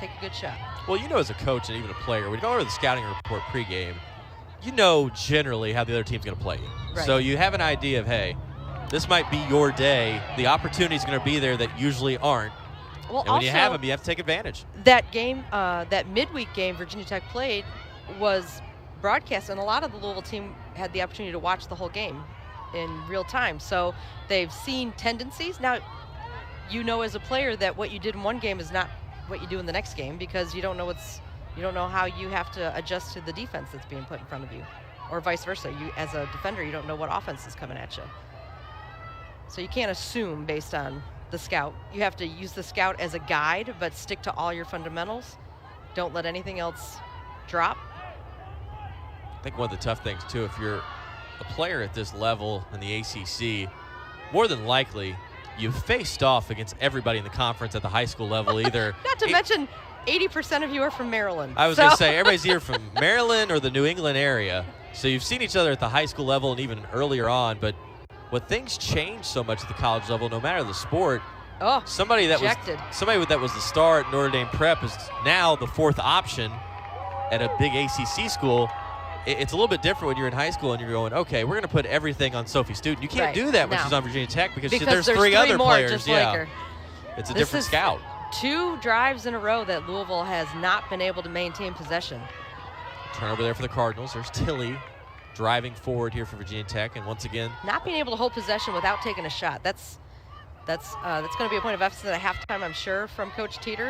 take a good shot. Well, you know, as a coach and even a player, when you go over the scouting report pregame, you know generally how the other team's going to play you. Right. So you have an idea of, hey, this might be your day. The opportunity's going to be there that usually aren't. Well, and when you have them, you have to take advantage. That game, that midweek game Virginia Tech played was broadcast, and a lot of the Louisville team had the opportunity to watch the whole game in real time. So they've seen tendencies. Now, you know as a player that what you did in one game is not what you do in the next game because you don't know how you have to adjust to the defense that's being put in front of you, or vice versa. You, as a defender, you don't know what offense is coming at you. So you can't assume based on the scout. You have to use the scout as a guide, but stick to all your fundamentals. Don't let anything else drop. I think one of the tough things, too, if you're a player at this level in the ACC, more than likely you've faced off against everybody in the conference at the high school level either. Not to mention 80% of you are from Maryland. I was going to say, everybody's either from Maryland or the New England area. So you've seen each other at the high school level and even earlier on, but when things change so much at the college level, no matter the sport, somebody that was the star at Notre Dame Prep is now the fourth option at a big ACC school. It's a little bit different when you're in high school and you're going, okay, we're going to put everything on Sophie Student. You can't do that when she's on Virginia Tech because there's three other more players. just like her. It's a different scout. 2 drives in a row that Louisville has not been able to maintain possession. Turnover there for the Cardinals. There's Tilly driving forward here for Virginia Tech, and once again, not being able to hold possession without taking a shot. That's going to be a point of emphasis at halftime, I'm sure, from Coach Teeter.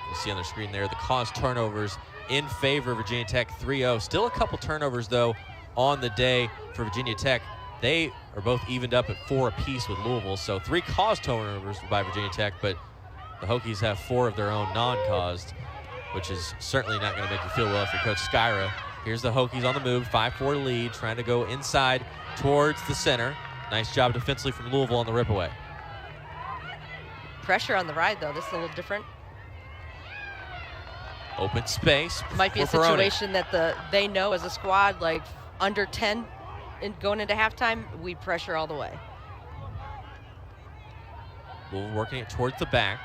You see on the screen there the caused turnovers in favor of Virginia Tech, 3-0. Still a couple turnovers, though, on the day for Virginia Tech. They are both evened up at 4 apiece with Louisville, so 3 caused turnovers by Virginia Tech, but the Hokies have 4 of their own non-caused, which is certainly not going to make you feel well if you're Coach Skyra. Here's the Hokies on the move, 5-4 lead, trying to go inside towards the center. Nice job defensively from Louisville on the rip away. Pressure on the ride, though. This is a little different. Open space. Might be a situation that they know as a squad, like under 10 going into halftime, we pressure all the way. Louisville working it towards the back.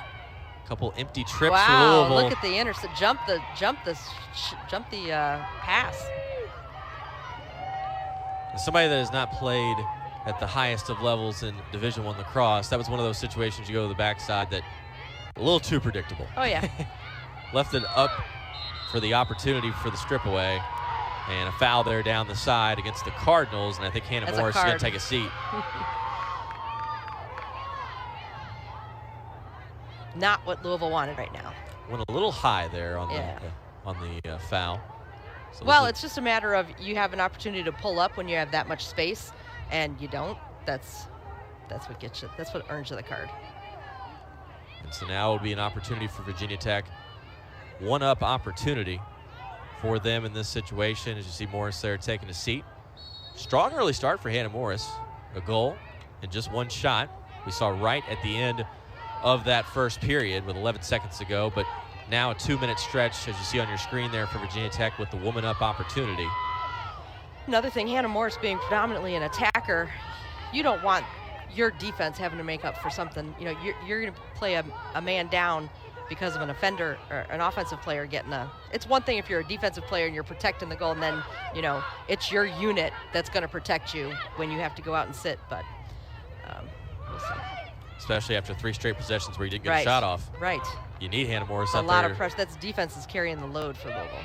Couple empty trips wow, for Louisville. Look at the intercept. Jump the pass. As somebody that has not played at the highest of levels in Division I lacrosse, that was one of those situations you go to the backside that a little too predictable. Oh, yeah. Left it up for the opportunity for the strip away. And a foul there down the side against the Cardinals, and I think Hannah Morris is going to take a seat. Not what Louisville wanted right now. Went a little high there on the foul. So well, it's just a matter of you have an opportunity to pull up when you have that much space, and you don't. That's what gets you. That's what earns you the card. And so now will be an opportunity for Virginia Tech. 1-up opportunity for them in this situation. As you see Morris there taking a seat. Strong early start for Hannah Morris. A goal and just 1 shot. We saw right at the end of that first period with 11 seconds to go, but now a 2-minute stretch, as you see on your screen there, for Virginia Tech with the woman-up opportunity. Another thing, Hannah Morris being predominantly an attacker, you don't want your defense having to make up for something. You know, you're going to play a man down because of an offender or an offensive player getting a. It's one thing if you're a defensive player and you're protecting the goal, and then, you know, it's your unit that's going to protect you when you have to go out and sit. But We'll see. Especially after 3 straight possessions where you didn't get Right. a shot off. Right. You need Hannah Morris A up lot there. of pressure. That's defense is carrying the load for Louisville.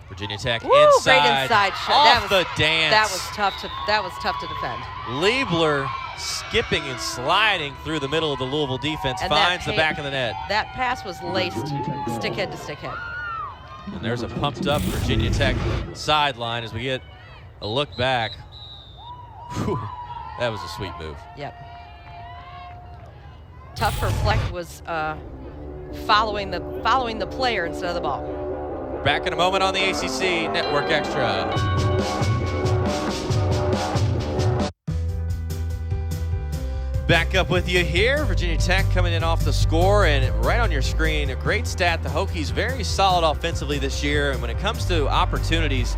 Virginia Tech Woo, inside. great inside shot. Off the dance. That was tough to defend. Liebler skipping and sliding through the middle of the Louisville defense, And finds the back of the net. That pass was laced stickhead to stickhead. And there's a pumped up Virginia Tech sideline as we get a look back. Whew, that was a sweet move. Yep. Tough for Fleck was following the player instead of the ball. Back in a moment on the ACC Network Extra. Back up with you here. Virginia Tech coming in off the score, and right on your screen, a great stat. The Hokies very solid offensively this year, and when it comes to opportunities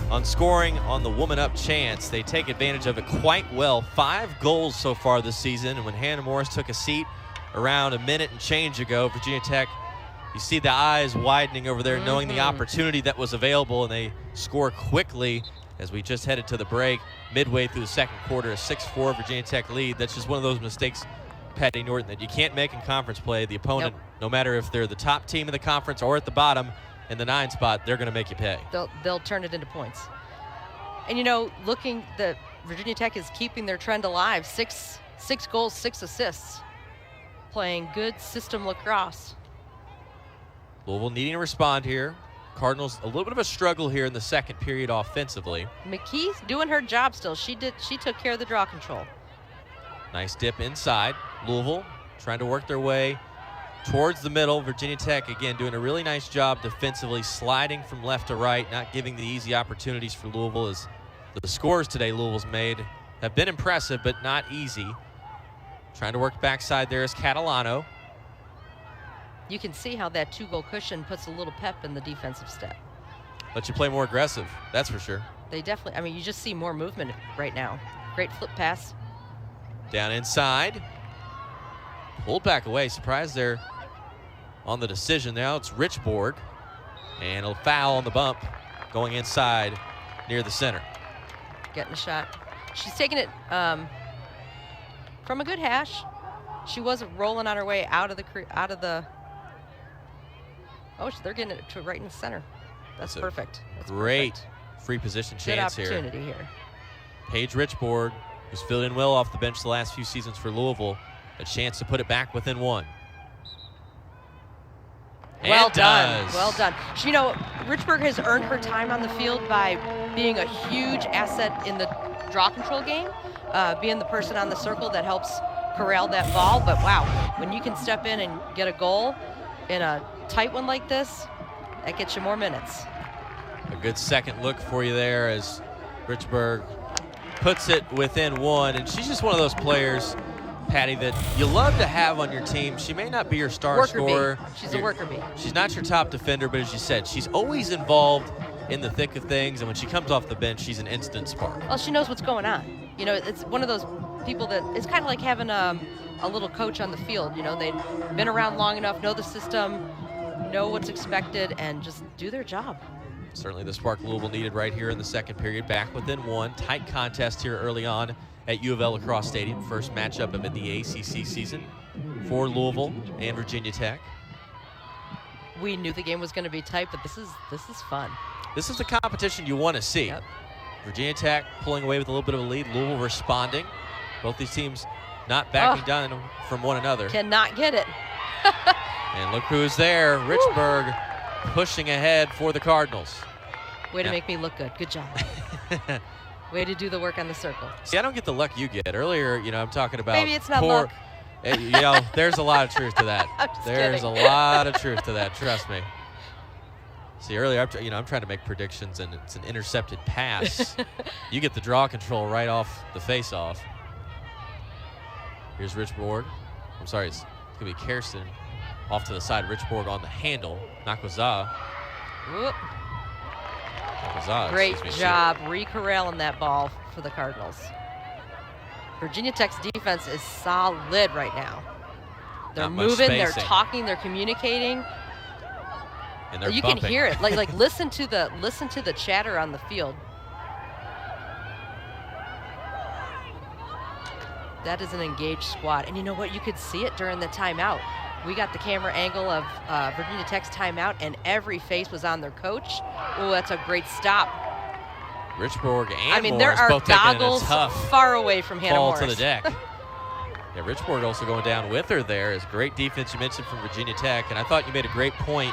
on scoring on the woman up chance, they take advantage of it quite well. 5 goals so far this season, and when Hannah Morris took a seat around a minute and change ago, Virginia Tech, you see the eyes widening over there, knowing the opportunity that was available, and they score quickly as we just headed to the break. Midway through the second quarter, a 6-4 Virginia Tech lead. That's just one of those mistakes, Patty Norton, that you can't make in conference play. The opponent, no matter if they're the top team in the conference or at the bottom in the 9 spot, they're going to make you pay. They'll turn it into points. And the Virginia Tech is keeping their trend alive. Six goals, 6 assists. Playing good system lacrosse. Louisville needing to respond here. Cardinals a little bit of a struggle here in the second period offensively. McKee's doing her job still. She took care of the draw control. Nice dip inside. Louisville trying to work their way towards the middle. Virginia Tech, again, doing a really nice job defensively, sliding from left to right, not giving the easy opportunities for Louisville, as the scores today Louisville's made have been impressive, but not easy. Trying to work backside there is Catalano. You can see how that 2-goal cushion puts a little pep in the defensive step. Let you play more aggressive, that's for sure. They definitely, you just see more movement right now. Great flip pass. Down inside. Pulled back away. Surprised there on the decision. Now it's Richborg. And a foul on the bump going inside near the center. Getting a shot. She's taking it from a good hash. She was rolling on her way out of the. Oh, they're getting it to right in the center. That's perfect. That's great perfect. Free position Good chance here. opportunity here. Paige Richborg, who's filled in well off the bench the last few seasons for Louisville, a chance to put it back within 1. Well done. Well done. Richborg has earned her time on the field by being a huge asset in the draw control game, being the person on the circle that helps corral that ball. But wow, when you can step in and get a goal in a tight one like this, that gets you more minutes. A good second look for you there as Richborg puts it within 1. And she's just one of those players, Patty, that you love to have on your team. She may not be your star scorer. She's a worker bee. She's not your top defender, but as you said, she's always involved in the thick of things. And when she comes off the bench, she's an instant spark. Well, she knows what's going on. It's one of those people that it's kind of like having a little coach on the field. They've been around long enough, know the system, know what's expected, and just do their job. Certainly the spark Louisville needed right here in the second period. Back within 1. Tight contest here early on at U of L Lacrosse Stadium. First matchup of the ACC season for Louisville and Virginia Tech. We knew the game was going to be tight, but this is fun. This is the competition you want to see. Yep. Virginia Tech pulling away with a little bit of a lead. Louisville responding. Both these teams not backing down from one another. Cannot get it. And look who's there. Richborg pushing ahead for the Cardinals. Way to make me look good. Good job. Way to do the work on the circle. See, I don't get the luck you get. Earlier, I'm talking about Maybe it's not luck. There's a lot of truth to that. There's a lot of truth to that. Trust me. See, earlier, I'm trying to make predictions, and it's an intercepted pass. You get the draw control right off the face-off. Here's Richborg. I'm sorry, it's going to be Kirsten off to the side. Richborg on the handle. Nakwaza. Great job re-corralling that ball for the Cardinals. Virginia Tech's defense is solid right now. They're moving, they're talking, they're communicating. And they're you bumping. Can hear it. Like listen to the chatter on the field. That is an engaged squad. And you know what? You could see it during the timeout. We got the camera angle of Virginia Tech's timeout, and every face was on their coach. Oh, that's a great stop. Richborg and I mean, Morris there are both taking goggles a tough far away from Hannah fall Morris. to the deck. Yeah, Richborg also going down with her there. Is great defense you mentioned from Virginia Tech, and I thought you made a great point.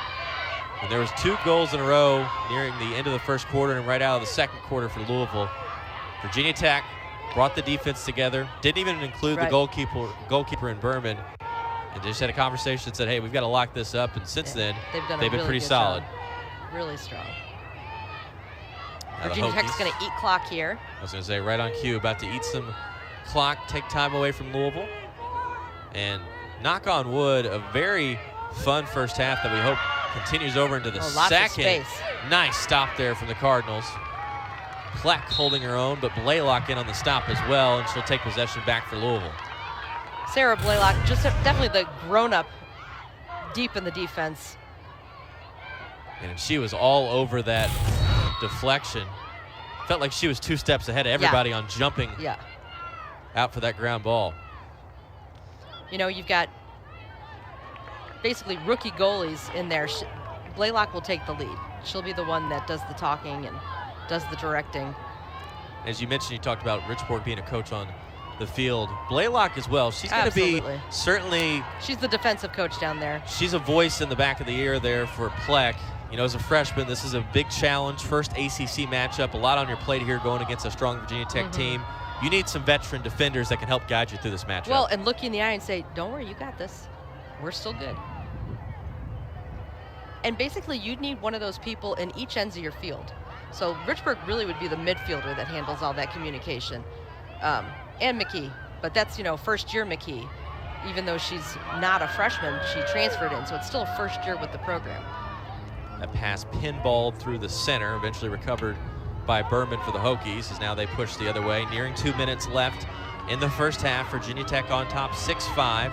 When there was 2 goals in a row nearing the end of the first quarter and right out of the second quarter for Louisville, Virginia Tech brought the defense together, didn't even include the goalkeeper in Berman, and just had a conversation and said, hey, we've got to lock this up, and since then, they've been pretty solid. Job. Really strong. Now Virginia Tech's going to eat clock here. I was going to say, right on cue, about to eat some clock, take time away from Louisville. And knock on wood, a very fun first half that we hope continues over into the second. Nice stop there from the Cardinals. Pleck holding her own, but Blaylock in on the stop as well, and she'll take possession back for Louisville. Sarah Blaylock, just definitely the grown-up deep in the defense. And she was all over that deflection. Felt like she was 2 steps ahead of everybody on jumping out for that ground ball. You know, you've got basically rookie goalies in there. Blaylock will take the lead. She'll be the one that does the talking and does the directing. As you mentioned, you talked about Richborg being a coach on the field. Blaylock as well. She's going to be certainly... She's the defensive coach down there. She's a voice in the back of the ear there for Pleck. You know, as a freshman, this is a big challenge. First ACC matchup. A lot on your plate here going against a strong Virginia Tech team. You need some veteran defenders that can help guide you through this matchup. Well, and look you in the eye and say, don't worry, you got this. We're still good. And basically, you'd need one of those people in each ends of your field. So Richborg really would be the midfielder that handles all that communication. And McKee, but that's, you know, first-year McKee. Even though she's not a freshman, she transferred in, so it's still a first year with the program. That pass pinballed through the center, eventually recovered by Berman for the Hokies, as now they push the other way. Nearing 2 minutes left in the first half. Virginia Tech on top 6-5.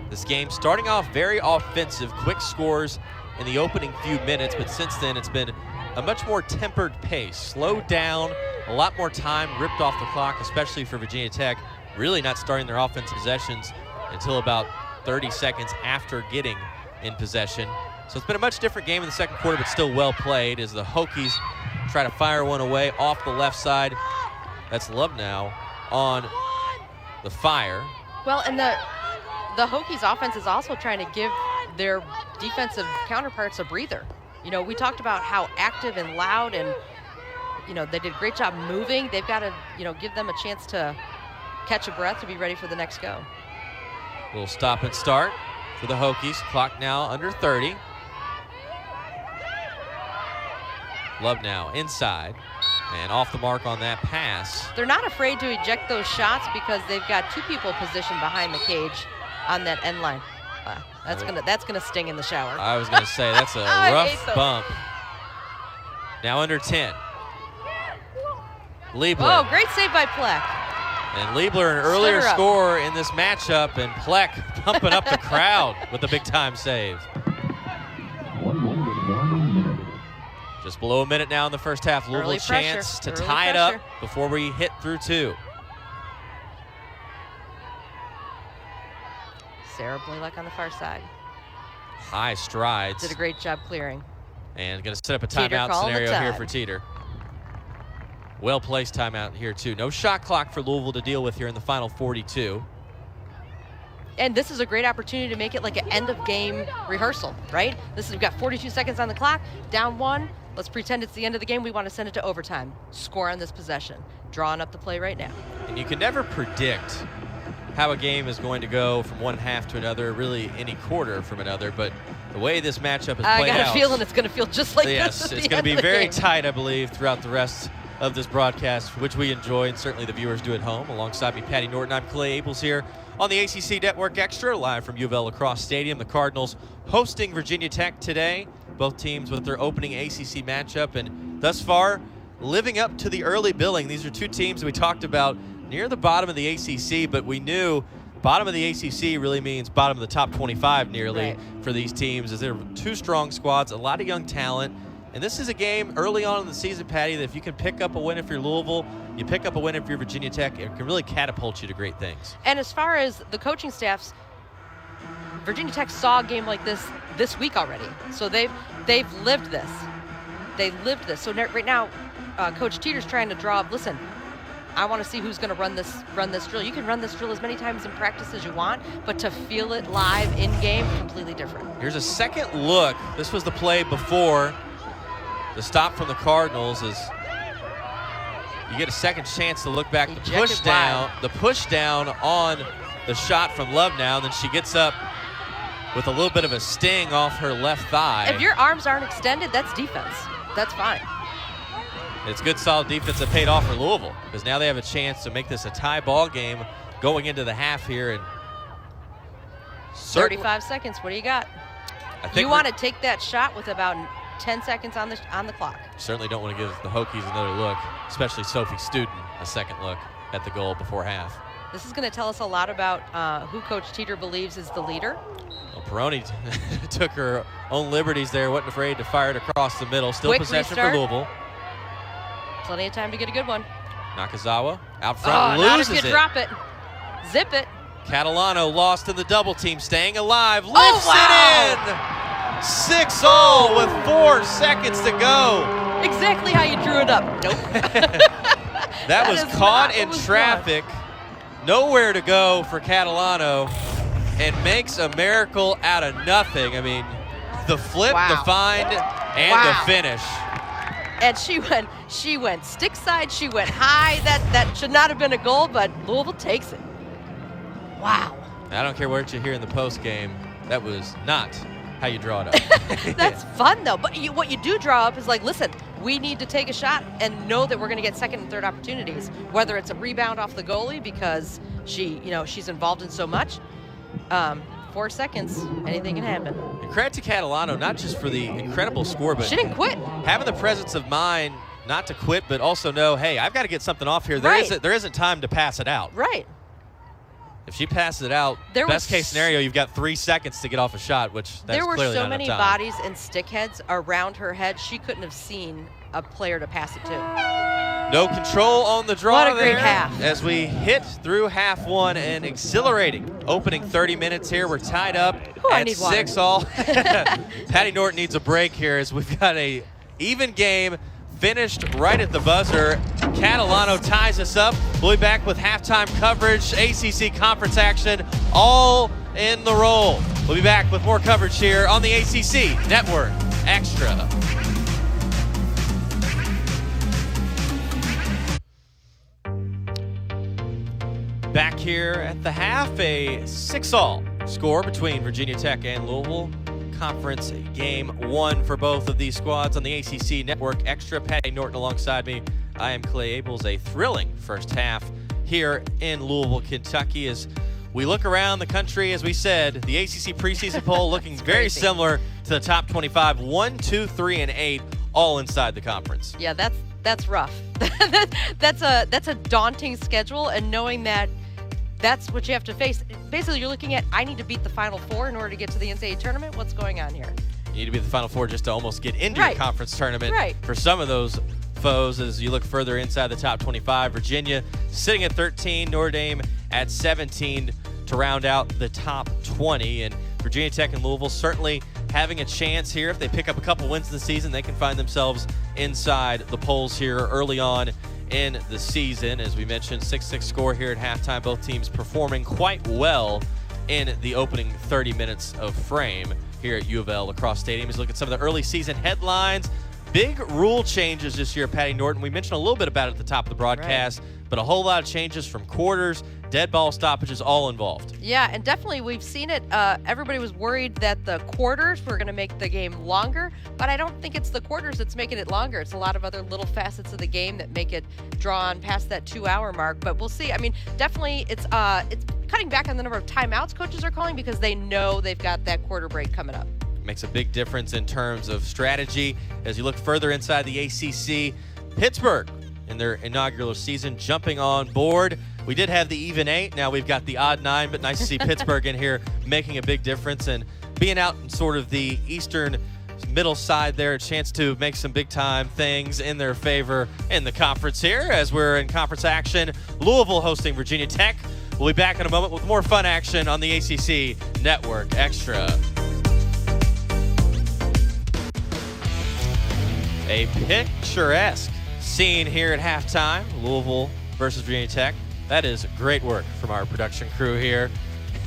This game starting off very offensive, quick scores in the opening few minutes, but since then it's been a much more tempered pace. Slowed down, a lot more time ripped off the clock, especially for Virginia Tech, really not starting their offensive possessions until about 30 seconds after getting in possession. So it's been a much different game in the second quarter, but still well played as the Hokies try to fire one away off the left side. That's Love now on the fire. Well, and the Hokies offense is also trying to give their defensive counterparts a breather. You know, we talked about how active and loud and, you know, they did a great job moving. They've got to, you know, give them a chance to catch a breath to be ready for the next go. Little stop and start for the Hokies. Clock now under 30. Love now inside and off the mark on that pass. They're not afraid to eject those shots because they've got 2 people positioned behind the cage on that end line. That's gonna sting in the shower. I was gonna say that's a rough bump. Now under 10. Liebler. Oh, great save by Pleck. And Liebler, an earlier score in this matchup, and Pleck pumping up the crowd with a big-time save. Just below a minute now in the first half. Louisville chance to tie it up before we hit through 2. Sarah Blaylock on the far side. High strides. Did a great job clearing. And going to set up a timeout scenario here for Teeter. Well-placed timeout here, too. No shot clock for Louisville to deal with here in the final 42. And this is a great opportunity to make it like an end-of-game rehearsal, right? We've got 42 seconds on the clock, down 1. Let's pretend it's the end of the game. We want to send it to overtime. Score on this possession. Drawing up the play right now. And you can never predict how a game is going to go from one half to another, really any quarter from another, but the way this matchup has played out. I got a feeling it's going to feel just like this. Yes, it's going to be very tight, I believe, throughout the rest of this broadcast, which we enjoy, and certainly the viewers do at home. Alongside me, Patty Norton, I'm Clay Abels here on the ACC Network Extra, live from U of L Lacrosse Stadium. The Cardinals hosting Virginia Tech today. Both teams with their opening ACC matchup, and thus far, living up to the early billing. These are 2 teams that we talked about near the bottom of the ACC, but we knew bottom of the ACC really means bottom of the top 25 nearly for these teams, as they're 2 strong squads, a lot of young talent, And this is a game early on in the season, Patty, that if you can pick up a win if you're Louisville, you pick up a win if you're Virginia Tech, it can really catapult you to great things. And as far as the coaching staffs, Virginia Tech saw a game like this week already. So they've lived this. They lived this. So right now, Coach Teeter's trying to draw up, listen, I want to see who's going to run this drill. You can run this drill as many times in practice as you want, but to feel it live in game, completely different. Here's a second look. This was the play before the stop from the Cardinals. Is you get a second chance to look back. The push down on the shot from Love now, and then she gets up with a little bit of a sting off her left thigh. If your arms aren't extended, that's defense. That's fine. It's good, solid defense that paid off for Louisville, because now they have a chance to make this a tie ball game going into the half here. And 35 seconds. What do you got? You want to take that shot with about 10 seconds on the clock. Certainly don't want to give the Hokies another look, especially Sophie Student a second look at the goal before half. This is going to tell us a lot about who Coach Teeter believes is the leader. Well, Peroni took her own liberties there, wasn't afraid to fire it across the middle. Still Quick possession restart. for Louisville. Plenty of time to get a good one. Nakazawa out front, loses not if you it. drop it. Zip it. Catalano lost in the double team, staying alive, lifts wow. it in. 6-all with 4 seconds to go. Exactly how you drew it up. Nope. that was caught in traffic. Nowhere to go for Catalano, and makes a miracle out of nothing. I mean, the flip, the find, and the finish. And she went stick side, she went high. That should not have been a goal, but Louisville takes it. Wow. I don't care what you hear in the post game. That was not how you draw it up. That's fun though. But what you do draw up is like, listen, we need to take a shot and know that we're going to get second and third opportunities. Whether it's a rebound off the goalie because she's involved in so much. 4 seconds, anything can happen. And credit to Catalano, not just for the incredible score, but she didn't quit. Having the presence of mind not to quit, but also know, hey, I've got to get something off here. There isn't time to pass it out. Right. If she passes it out, best case scenario, you've got 3 seconds to get off a shot, which that's clearly not enough time. There were so many bodies and stick heads around her head, she couldn't have seen a player to pass it to. No control on the draw. What a great half. As we hit through half one, and exhilarating opening 30 minutes here. We're tied up at 6-all. Patty Norton needs a break here as we've got a even game finished right at the buzzer. Catalano ties us up. We'll be back with halftime coverage, ACC conference action, all in the roll. We'll be back with more coverage here on the ACC Network Extra. Back here at the half, a 6-all score between Virginia Tech and Louisville. Conference game 1 for both of these squads on the ACC Network Extra. Patty Norton alongside me. I am Clay Abels. A thrilling first half here in Louisville, Kentucky. As we look around the country, as we said, the ACC preseason poll looking very similar to the top 25, 1, 2, 3, and 8, all inside the conference. Yeah, that's rough. that's a daunting schedule, and knowing that that's what you have to face. Basically, you're looking at, I need to beat the Final Four in order to get to the NCAA tournament. What's going on here? You need to beat the Final Four just to almost get into your conference tournament. Right. For some of those foes, as you look further inside the top 25, Virginia sitting at 13, Notre Dame at 17 to round out the top 20. And Virginia Tech and Louisville certainly having a chance here. If they pick up a couple wins in the season, they can find themselves inside the polls here early on in the season. As we mentioned, 6-6 score here at halftime. Both teams performing quite well in the opening 30 minutes of frame here at U of L Lacrosse Stadium. As we look at some of the early season headlines. Big rule changes this year, Patty Norton. We mentioned a little bit about it at the top of the broadcast, but a whole lot of changes from quarters, dead ball stoppages, all involved. Yeah, and definitely we've seen it. Everybody was worried that the quarters were going to make the game longer, but I don't think it's the quarters that's making it longer. It's a lot of other little facets of the game that make it draw on past that 2-hour mark, but we'll see. I mean, definitely it's cutting back on the number of timeouts coaches are calling because they know they've got that quarter break coming up. Makes a big difference in terms of strategy. As you look further inside the ACC, Pittsburgh in their inaugural season jumping on board. We did have the even 8. Now we've got the odd 9, but nice to see Pittsburgh in here making a big difference and being out in sort of the eastern middle side there, a chance to make some big-time things in their favor in the conference here as we're in conference action. Louisville hosting Virginia Tech. We'll be back in a moment with more fun action on the ACC Network Extra. A picturesque scene here at halftime, Louisville versus Virginia Tech. That is great work from our production crew here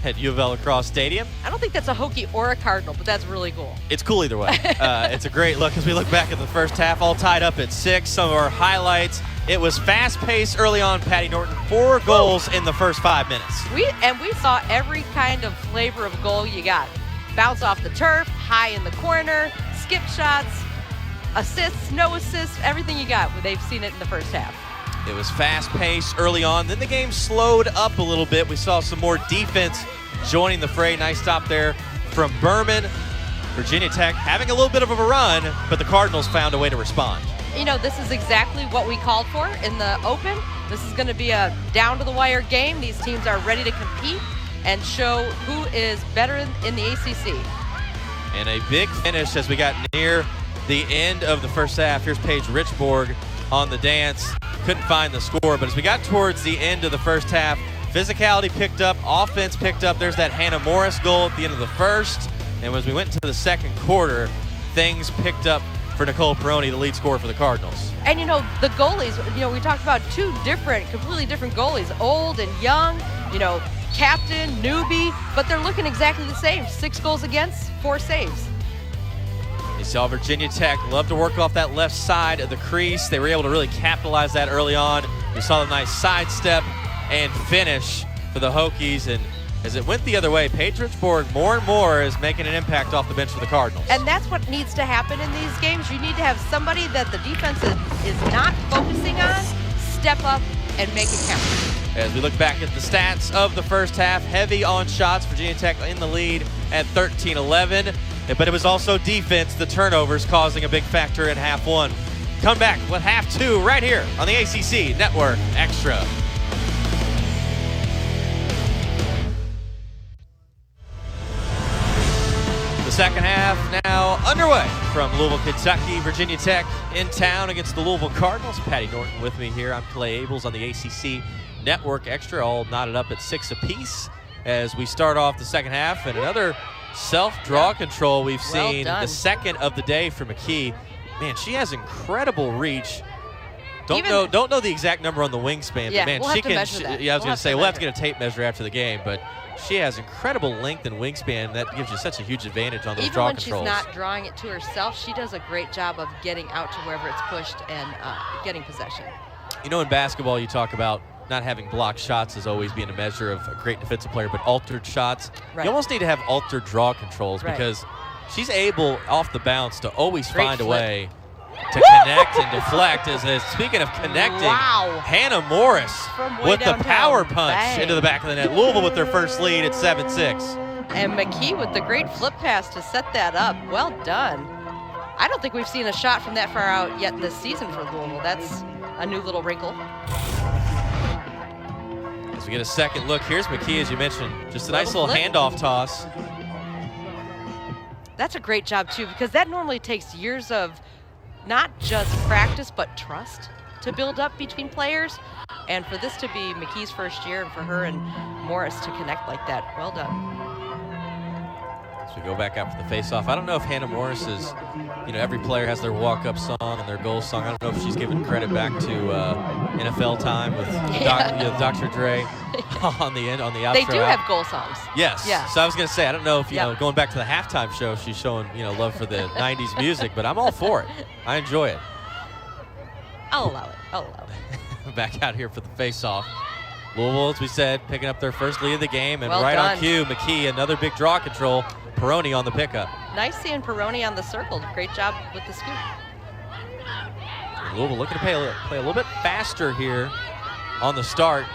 at U of L Lacrosse Stadium. I don't think that's a Hokie or a Cardinal, but that's really cool. It's cool either way. It's a great look as we look back at the first half, all tied up at 6. Some of our highlights. It was fast-paced early on, Patty Norton. 4 goals in the first 5 minutes. We saw every kind of flavor of goal you got. Bounce off the turf, high in the corner, skip shots, assists, no assists, everything you got. They've seen it in the first half. It was fast-paced early on. Then the game slowed up a little bit. We saw some more defense joining the fray. Nice stop there from Berman. Virginia Tech having a little bit of a run, but the Cardinals found a way to respond. You know, this is exactly what we called for in the Open. This is going to be a down-to-the-wire game. These teams are ready to compete and show who is better in the ACC. And a big finish as we got near the end of the first half. Here's Paige Richborg on the dance. Couldn't find the score, but as we got towards the end of the first half, physicality picked up, offense picked up. There's that Hannah Morris goal at the end of the first. And as we went into the second quarter, things picked up for Nicole Peroni, the lead scorer for the Cardinals. And you know, the goalies, you know, we talked about 2 completely different goalies, old and young, you know, captain, newbie, but they're looking exactly the same. 6 goals against, 4 saves. You saw Virginia Tech love to work off that left side of the crease. They were able to really capitalize that early on. You saw the nice sidestep and finish for the Hokies. And as it went the other way, Paige Richborg more and more is making an impact off the bench for the Cardinals. And that's what needs to happen in these games. You need to have somebody that the defense is not focusing on, step up and make it count. As we look back at the stats of the first half, heavy on shots, Virginia Tech in the lead at 13-11. But it was also defense, the turnovers causing a big factor in half 1. Come back with half 2 right here on the ACC Network Extra. The second half now underway from Louisville, Kentucky. Virginia Tech in town against the Louisville Cardinals. Patty Norton with me here. I'm Clay Abels on the ACC Network Extra, all knotted up at 6 apiece as we start off the second half. And another self-draw control we've seen, the second of the day for McKee. Man, she has incredible reach. Don't know the exact number on the wingspan, but man, we'll she can. I was going to say we'll have to measure get a tape measure after the game, but she has incredible length and wingspan. That gives you such a huge advantage on those draw controls. Even when she's not drawing it to herself, she does a great job of getting out to wherever it's pushed and getting possession. You know, in basketball, you talk about not having blocked shots as always being a measure of a great defensive player, but altered shots. Right. You almost need to have altered draw controls because she's able, off the bounce, to always find a way to connect and deflect. Speaking of connecting, Hannah Morris with the power punch into the back of the net. Louisville with their first lead at 7-6. And McKee with the great flip pass to set that up. Well done. I don't think we've seen a shot from that far out yet this season for Louisville. That's a new little wrinkle. As we get a second look, here's McKee, as you mentioned. Just a nice little handoff toss. That's a great job, too, because that normally takes years of not just practice, but trust to build up between players. And for this to be McKee's first year and for her and Morris to connect like that, well done. As we go back out for the face-off, I don't know if Hannah Morris is, every player has their walk-up song and their goal song. I don't know if she's giving credit back to NFL time with Dr. Dre on the outro. They do have goal songs. Yes. Yeah. So I was going to say, I don't know if, going back to the halftime show, she's showing, love for the 90s music, but I'm all for it. I enjoy it. I'll allow it. Back out here for the face-off. Louisville, as we said, picking up their first lead of the game, and well right done. on cue, McKee, another big draw control. Peroni on the pickup. Nice seeing Peroni on the circle. Great job with the scoop. Louisville looking to play a little bit faster here on the start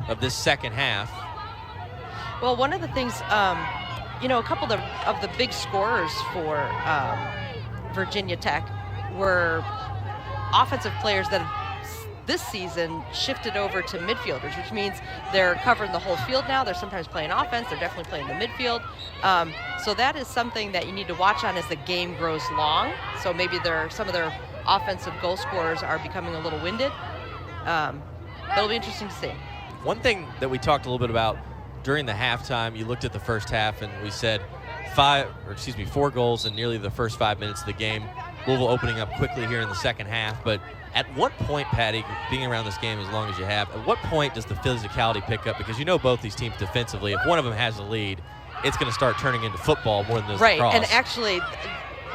of this second half. Well, one of the things, a couple of the big scorers for Virginia Tech were offensive players that this season shifted over to midfielders, which means they're covering the whole field now. They're sometimes playing offense. They're definitely playing the midfield. So that is something that you need to watch on as the game grows long. So maybe some of their offensive goal scorers are becoming a little winded. It'll be interesting to see. One thing that we talked a little bit about during the halftime, you looked at the first half and we said 4 goals in nearly the first 5 minutes of the game. Louisville opening up quickly here in the second half, but at what point, Patty, being around this game as long as you have, at what point does the physicality pick up? Because you know both these teams defensively, if one of them has the lead, it's going to start turning into football more than this right, lacrosse. And actually,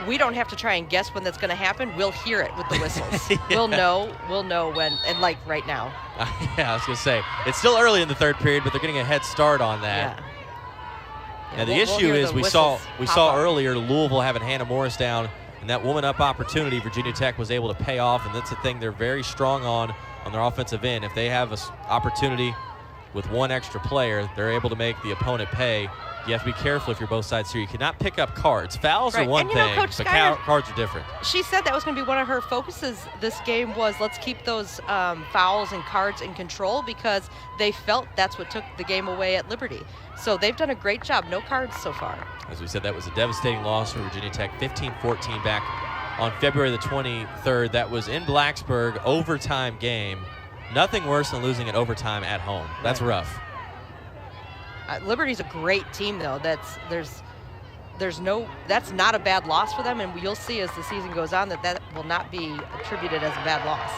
we don't have to try and guess when that's going to happen. We'll hear it with the whistles. Yeah. We'll know when, and like right now. Yeah, I was going to say, it's still early in the third period, but they're getting a head start on that. Yeah. Now the we'll issue is we saw up. earlier Louisville having Hannah Morris down, and that woman up opportunity Virginia Tech was able to pay off, and that's the thing they're very strong on their offensive end. If they have an opportunity with one extra player, they're able to make the opponent pay. You have to be careful if you're both sides here. You cannot pick up cards. Fouls are one thing, Coach but Schuyler, cards are different. She said that was going to be one of her focuses this game was let's keep those fouls and cards in control because they felt that's what took the game away at Liberty. So they've done a great job. No cards so far. As we said, that was a devastating loss for Virginia Tech, 15-14 back on February the 23rd. That was in Blacksburg, overtime game. Nothing worse than losing in overtime at home. That's rough. Liberty's a great team, though. That's not a bad loss for them, and you'll see as the season goes on that will not be attributed as a bad loss.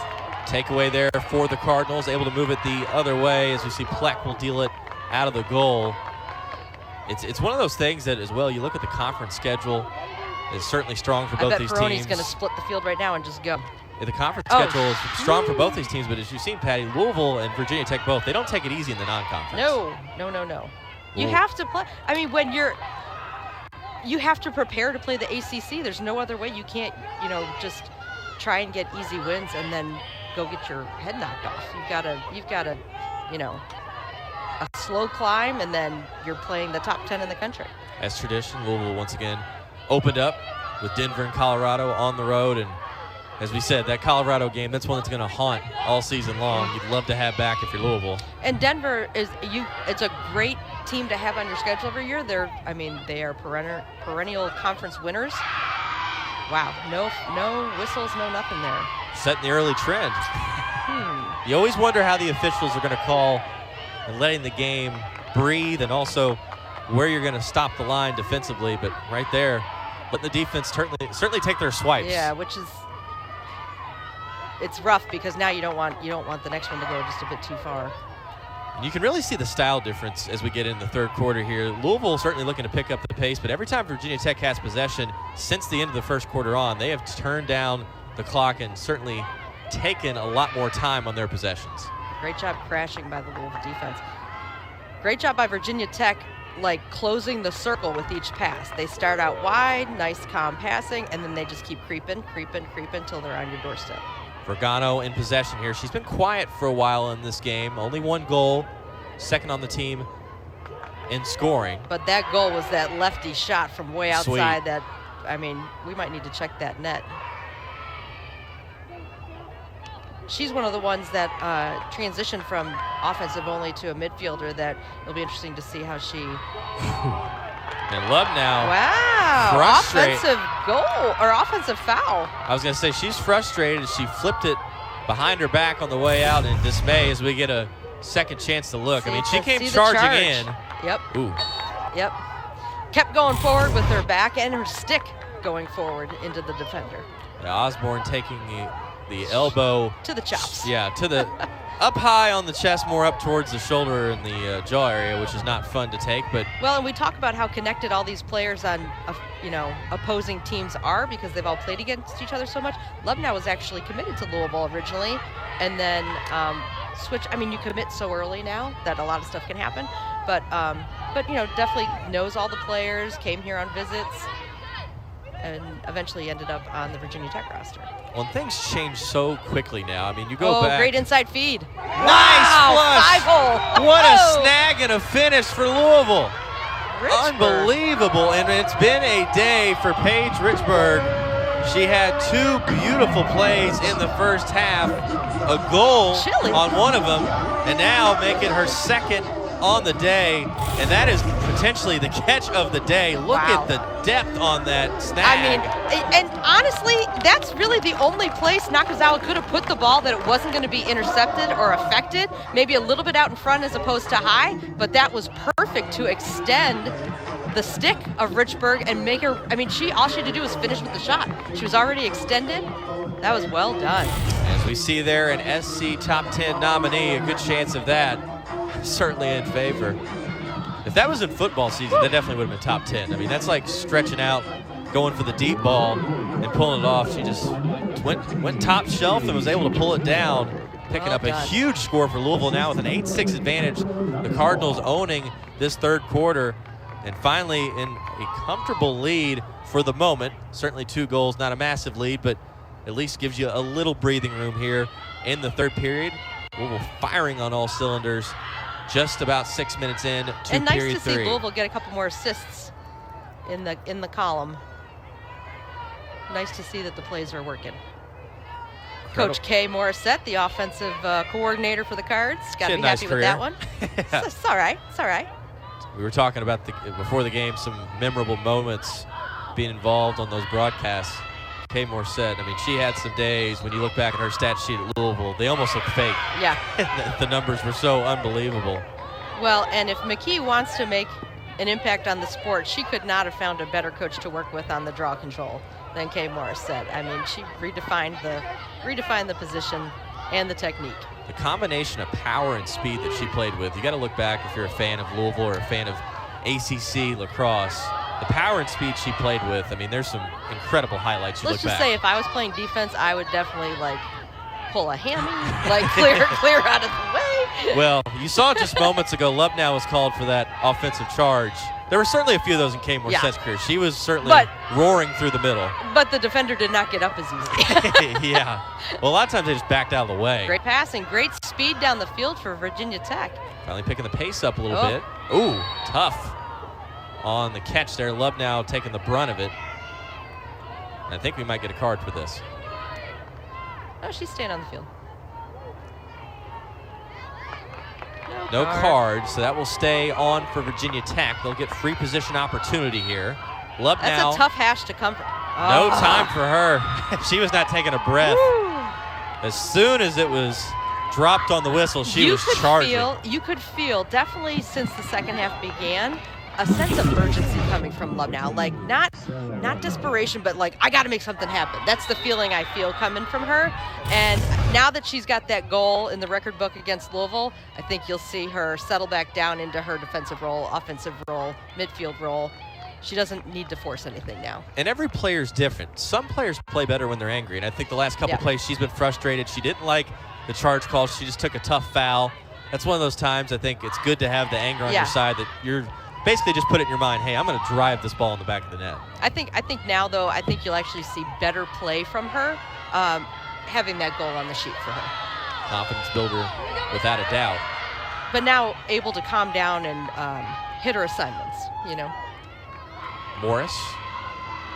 Takeaway there for the Cardinals, able to move it the other way as we see Pleck will deal it out of the goal. It's one of those things that as well, you look at the conference schedule, is certainly strong for both these teams. I bet Peroni's going to split the field right now and just go. Yeah, the conference schedule is strong for both these teams, but as you've seen, Patty, Louisville and Virginia Tech both, they don't take it easy in the non-conference. No. You have to play. I mean, you have to prepare to play the ACC. There's no other way. You can't, just try and get easy wins and then go get your head knocked off. You've got to, a slow climb, and then you're playing the top 10 in the country. As tradition, Louisville once again opened up with Denver and Colorado on the road, and as we said, that Colorado game, that's one that's going to haunt all season long. You'd love to have back if you're Louisville. And Denver it's a great team to have on your schedule every year. They are perennial conference winners. Wow, no whistles, no nothing there. Setting the early trend. You always wonder how the officials are going to call and letting the game breathe, and also where you're going to stop the line defensively. But right there, letting the defense certainly take their swipes. Yeah, which is it's rough because now you don't want the next one to go just a bit too far. And you can really see the style difference as we get in the third quarter here. Louisville certainly looking to pick up the pace, but every time Virginia Tech has possession since the end of the first quarter on, they have turned down the clock and certainly taken a lot more time on their possessions. Great job crashing by the Louisville defense. Great job by Virginia Tech, closing the circle with each pass. They start out wide, nice calm passing, and then they just keep creeping until they're on your doorstep. Vergano in possession here. She's been quiet for a while in this game. Only one goal, second on the team in scoring. But that goal was that lefty shot from way outside. Sweet. We might need to check that net. She's one of the ones that transitioned from offensive only to a midfielder that it'll be interesting to see how she... And Love now. Wow. Offensive goal or offensive foul. I was going to say she's frustrated. She flipped it behind her back on the way out in dismay as we get a second chance to look. She came charging in. Yep. Ooh. Yep. Kept going forward with her back and her stick going forward into the defender. Yeah, Osborne taking the elbow. To the chops. Yeah, to the up high on the chest, more up towards the shoulder and the jaw area, which is not fun to take. But well, and we talk about how connected all these players on opposing teams are because they've all played against each other so much. Lubnow was actually committed to Louisville originally, and then switched. You commit so early now that a lot of stuff can happen. But definitely knows all the players. Came here on visits, and eventually ended up on the Virginia Tech roster. Well, things change so quickly now. You go back. Great inside feed. Nice flush. 5-hole. What a snag and a finish for Louisville. Richborg. Unbelievable. And it's been a day for Paige Richborg. She had 2 beautiful plays in the first half, a goal on one of them, and now making her second on the day, and that is potentially the catch of the day. Look at the depth on that snag. I mean, and honestly, that's really the only place Nakazawa could have put the ball that it wasn't going to be intercepted or affected. Maybe a little bit out in front as opposed to high, but that was perfect to extend the stick of Richborg and make her, I mean, all she had to do was finish with the shot. She was already extended. That was well done. As we see there, an SC Top 10 nominee, a good chance of that. Certainly in favor. If that was in football season, that definitely would have been top 10. I mean, that's like stretching out, going for the deep ball and pulling it off. She just went top shelf and was able to pull it down, picking up a huge score for Louisville now with an 8-6 advantage. The Cardinals owning this third quarter and finally in a comfortable lead for the moment. Certainly 2 goals, not a massive lead, but at least gives you a little breathing room here in the third period. Louisville firing on all cylinders. Just about 6 minutes in to and nice period to see 3. Louisville get a couple more assists in the column. Nice to see that the plays are working. Coach Kay Morissette, the offensive coordinator for the Cards, got to be happy with that one. It's all right. It's all right. We were talking about before the game some memorable moments being involved on those broadcasts. Kay Morissette, I mean, she had some days when you look back at her stat sheet at Louisville, they almost look fake. Yeah. The numbers were so unbelievable. Well, and if McKee wants to make an impact on the sport, she could not have found a better coach to work with on the draw control than Kay Morissette. I mean, she redefined the position and the technique. The combination of power and speed that she played with, you got to look back if you're a fan of Louisville or a fan of ACC lacrosse. The power and speed she played with, I mean, there's some incredible highlights. Let's just say if I was playing defense, I would definitely pull a hammy, clear out of the way. Well, you saw just moments ago, Lubnow was called for that offensive charge. There were certainly a few of those in Kay Morissette's career. She was certainly roaring through the middle. But the defender did not get up as easily. Yeah. Well, a lot of times they just backed out of the way. Great passing, great speed down the field for Virginia Tech. Finally picking the pace up a little bit. Ooh, tough on the catch there. Lubnow taking the brunt of it. And I think we might get a card for this. Oh, she's staying on the field. No card, so that will stay on for Virginia Tech. They'll get free position opportunity here. Lubnow. That's a tough hash to come from. No time for her. She was not taking a breath. Woo. As soon as it was dropped on the whistle, she was charging. You could feel, definitely since the second half began, a sense of urgency coming from Lubnow. Like, not desperation, but like, I got to make something happen. That's the feeling I feel coming from her. And now that she's got that goal in the record book against Louisville, I think you'll see her settle back down into her defensive role, offensive role, midfield role. She doesn't need to force anything now. And every player's different. Some players play better when they're angry, and I think the last couple plays she's been frustrated. She didn't like the charge call. She just took a tough foul. That's one of those times I think it's good to have the anger on your side, that you're basically just put it in your mind, hey, I'm going to drive this ball in the back of the net. I think now, though, I think you'll actually see better play from her, having that goal on the sheet for her. Confidence builder, without a doubt. But now able to calm down and hit her assignments, you know. Morris,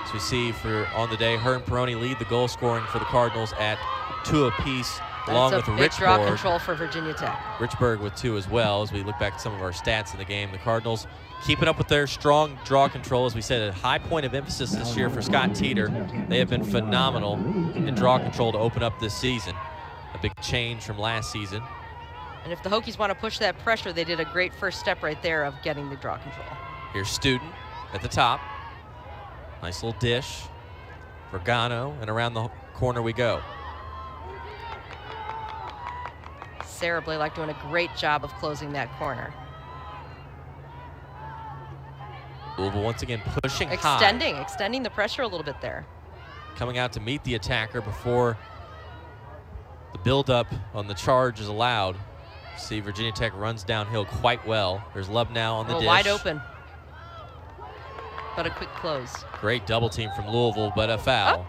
as we see on the day, her and Peroni lead the goal scoring for the Cardinals at 2 apiece, along with Richborg. That's a big draw control for Virginia Tech. Richborg with 2 as well. As we look back at some of our stats in the game, the Cardinals keeping up with their strong draw control. As we said, a high point of emphasis this year for Scott Teeter. They have been phenomenal in draw control to open up this season. A big change from last season. And if the Hokies want to push that pressure, they did a great first step right there of getting the draw control. Here's Student at the top. Nice little dish. Vergano, and around the corner we go. Sarah Blaylock doing a great job of closing that corner. Louisville once again pushing extending the pressure a little bit there. Coming out to meet the attacker before the buildup on the charge is allowed. See, Virginia Tech runs downhill quite well. There's Lubnow on the dish. Wide open. But a quick close. Great double team from Louisville, but a foul.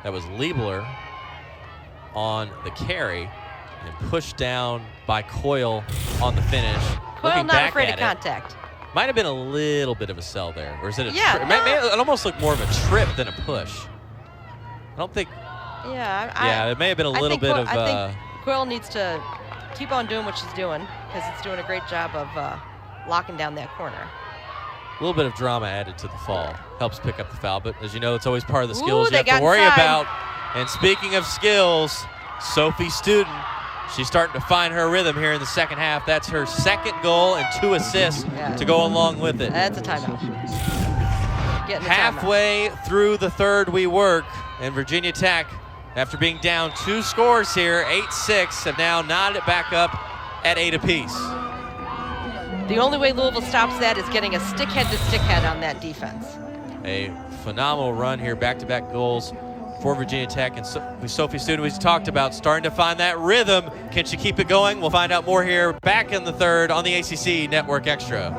That was Liebler on the carry and pushed down by Coyle on the finish. Coyle not afraid of contact. Might have been a little bit of a sell there. Or is it a Yeah. it almost looked more of a trip than a push. I don't think. Yeah. It may have been a little bit of. I think Quill needs to keep on doing what she's doing because it's doing a great job of locking down that corner. A little bit of drama added to the fall. Helps pick up the foul, but as you know, it's always part of the skills you have to worry about. And speaking of skills, Sophie Student, she's starting to find her rhythm here in the second half. That's her second goal and 2 assists to go along with it. That's a timeout. Halfway through the third we work, and Virginia Tech, after being down 2 scores here, 8-6, have now knotted it back up at 8 apiece. The only way Louisville stops that is getting a stick-head to stick-head on that defense. A phenomenal run here, back-to-back goals for Virginia Tech. And Sophie Student, we talked about starting to find that rhythm. Can she keep it going? We'll find out more here back in the third on the ACC Network Extra.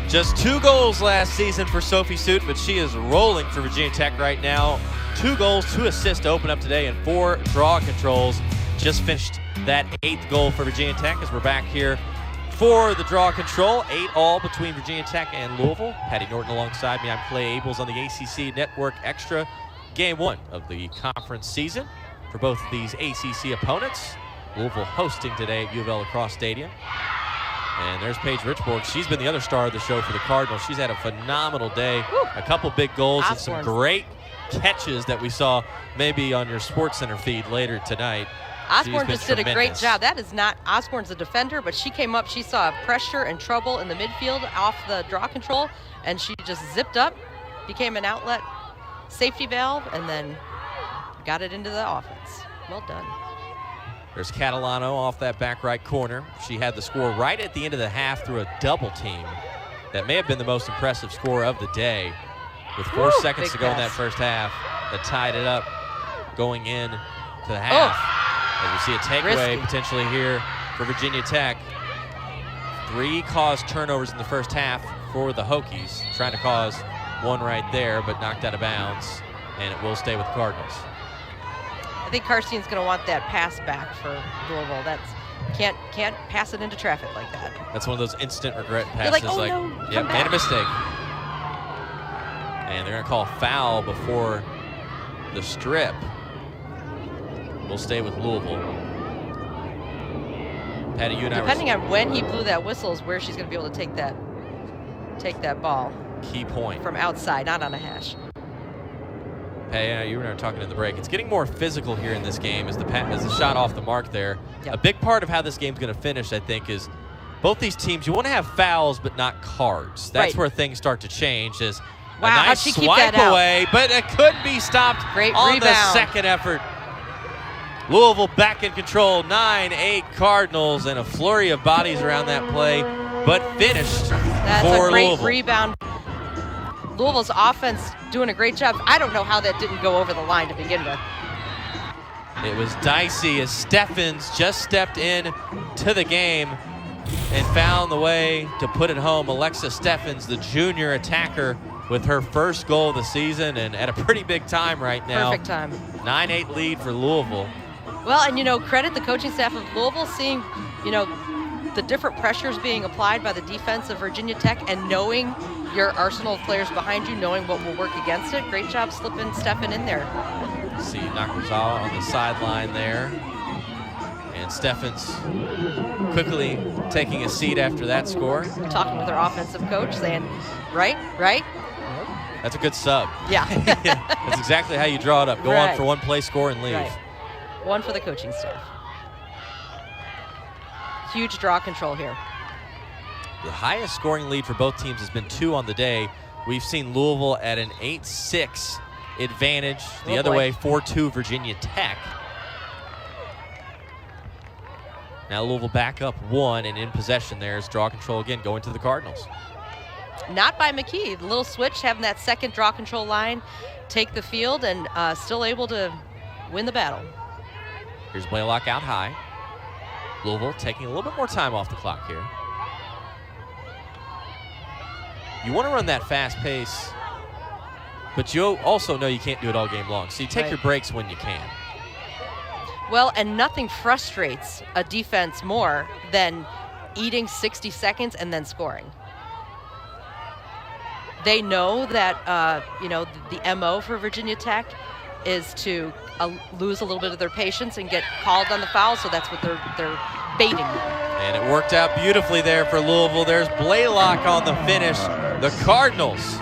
Just 2 goals last season for Sophie Student, but she is rolling for Virginia Tech right now. 2 goals, 2 assists to open up today, and 4 draw controls. Just finished that 8th goal for Virginia Tech as we're back here for the draw control. 8 all between Virginia Tech and Louisville. Patty Norton alongside me. I'm Clay Abels on the ACC Network Extra. Game 1 of the conference season for both of these ACC opponents. Louisville hosting today at U of L Lacrosse Stadium. And there's Paige Richborg. She's been the other star of the show for the Cardinals. She's had a phenomenal day. A couple big goals and some great catches that we saw maybe on your SportsCenter feed later tonight. Osborne just did a great job. That is not, Osborne's a defender, but she came up, she saw pressure and trouble in the midfield off the draw control, and she just zipped up, became an outlet safety valve, and then got it into the offense. Well done. There's Catalano off that back right corner. She had the score right at the end of the half through a double team. That may have been the most impressive score of the day. With 4 seconds to go in that first half, that tied it up going in to the half. As we see a takeaway potentially here for Virginia Tech. 3 caused turnovers in the first half for the Hokies. Trying to cause 1 right there, but knocked out of bounds, and it will stay with the Cardinals. I think Karstein's going to want that pass back for Louisville. That's can't pass it into traffic like that. That's one of those instant regret passes. You're like, oh no, yep, made a mistake. And they're going to call foul before the strip. We'll stay with Louisville. Patty, you and depending on when he blew that whistle is where she's going to be able to take that ball. Key point. From outside, not on a hash. Patty, you and I were talking in the break. It's getting more physical here in this game as the shot off the mark there. Yep. A big part of how this game's going to finish, I think, is both these teams, you want to have fouls but not cards. That's where things start to change. Is a nice swipe away, but it couldn't be stopped on the second effort. Louisville back in control, 9-8 Cardinals, and a flurry of bodies around that play, but finished for Louisville. That's a great rebound. Louisville's offense doing a great job. I don't know how that didn't go over the line to begin with. It was dicey as Steffens just stepped in to the game and found the way to put it home. Alexa Steffens, the junior attacker, with her first goal of the season and at a pretty big time right now. Perfect time. 9-8 lead for Louisville. Well, and credit the coaching staff of Louisville, seeing, the different pressures being applied by the defense of Virginia Tech and knowing your arsenal of players behind you, knowing what will work against it. Great job slipping Steffen in there. See Nakazawa on the sideline there. And Steffens quickly taking a seat after that score. Talking with their offensive coach, saying, right? That's a good sub. Yeah. That's exactly how you draw it up. Go on for one play, score, and leave. Right. One for the coaching staff. Huge draw control here. The highest scoring lead for both teams has been 2 on the day. We've seen Louisville at an 8-6 advantage. The other way, 4-2 Virginia Tech. Now Louisville back up 1 and in possession there is draw control again going to the Cardinals. Not by McKee. The little switch, having that second draw control line take the field and still able to win the battle. Here's Blaylock out high. Louisville taking a little bit more time off the clock here. You want to run that fast pace, but you also know you can't do it all game long. So you take your breaks when you can. Well, and nothing frustrates a defense more than eating 60 seconds and then scoring. they know that, you know, the MO for Virginia Tech is to lose a little bit of their patience and get called on the foul, so that's what they're baiting. And it worked out beautifully there for Louisville. There's Blaylock on the finish. The Cardinals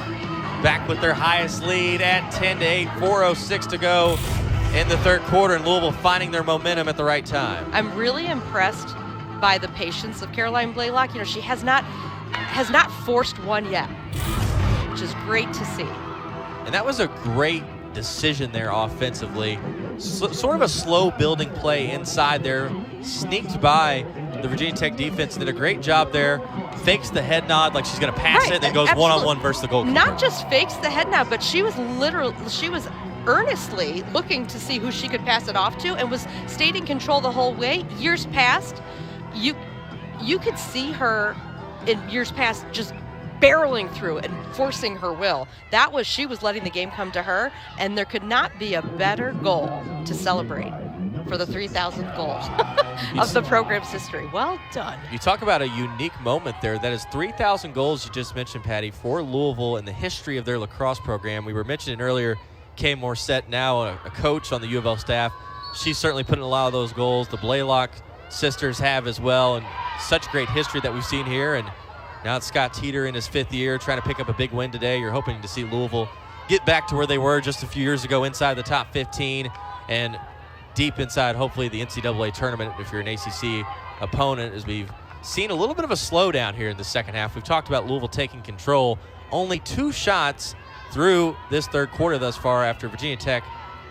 back with their highest lead at 10-8, 4:06 to go in the third quarter, and Louisville finding their momentum at the right time. I'm really impressed by the patience of Caroline Blaylock. You know, she has not forced one yet, which is great to see. And that was a great decision there offensively. Sort of a slow building play inside there. Sneaked by the Virginia Tech defense, did a great job there. Fakes the head nod like she's going to pass it, and then goes one-on-one versus the goalkeeper. Not just fakes the head nod, but she was earnestly looking to see who she could pass it off to, and was stayed in control the whole way. Years past, you could see her in years past just barreling through and forcing her will. She was letting the game come to her, and there could not be a better goal to celebrate for the 3,000th goal of the program's history. Well done. You talk about a unique moment there. That is 3,000 goals you just mentioned, Patty, for Louisville in the history of their lacrosse program. We were mentioning earlier, Kay Morissette, now a coach on the U of L staff. She's certainly putting a lot of those goals. The Blaylock sisters have as well, and such great history that we've seen here. And now it's Scott Teeter in his 5th year trying to pick up a big win today. You're hoping to see Louisville get back to where they were just a few years ago, inside the top 15 and deep inside, hopefully, the NCAA tournament if you're an ACC opponent, as we've seen a little bit of a slowdown here in the second half. We've talked about Louisville taking control. Only 2 shots through this third quarter thus far, after Virginia Tech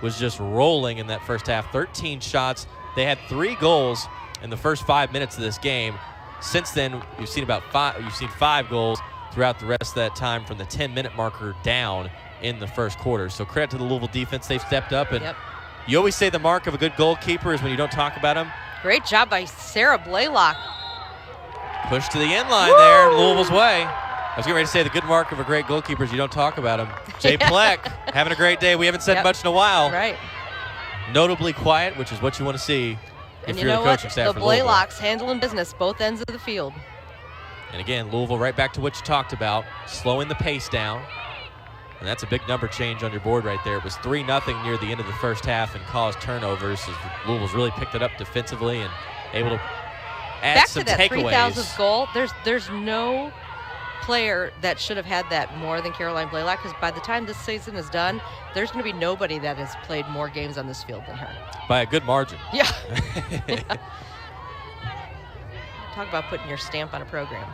was just rolling in that first half. 13 shots. They had 3 goals in the first 5 minutes of this game. Since then, you've seen 5 goals throughout the rest of that time from the 10-minute marker down in the first quarter. So credit to the Louisville defense. They've stepped up. And you always say the mark of a good goalkeeper is when you don't talk about him. Great job by Sarah Blaylock. Push to the end line there, Louisville's way. I was getting ready to say the good mark of a great goalkeeper is you don't talk about him. Jay Pleck having a great day. We haven't said much in a while. Right. Notably quiet, which is what you want to see if you're the coaching staff for Louisville. The Blaylocks handling business both ends of the field. And again, Louisville right back to what you talked about, slowing the pace down. And that's a big number change on your board right there. It was 3-0 near the end of the first half and caused turnovers. As Louisville's really picked it up defensively and able to add some takeaways. Back to that 3,000th goal, there's no player that should have had that more than Caroline Blaylock, because by the time this season is done, there's going to be nobody that has played more games on this field than her. By a good margin. Yeah. Talk about putting your stamp on a program.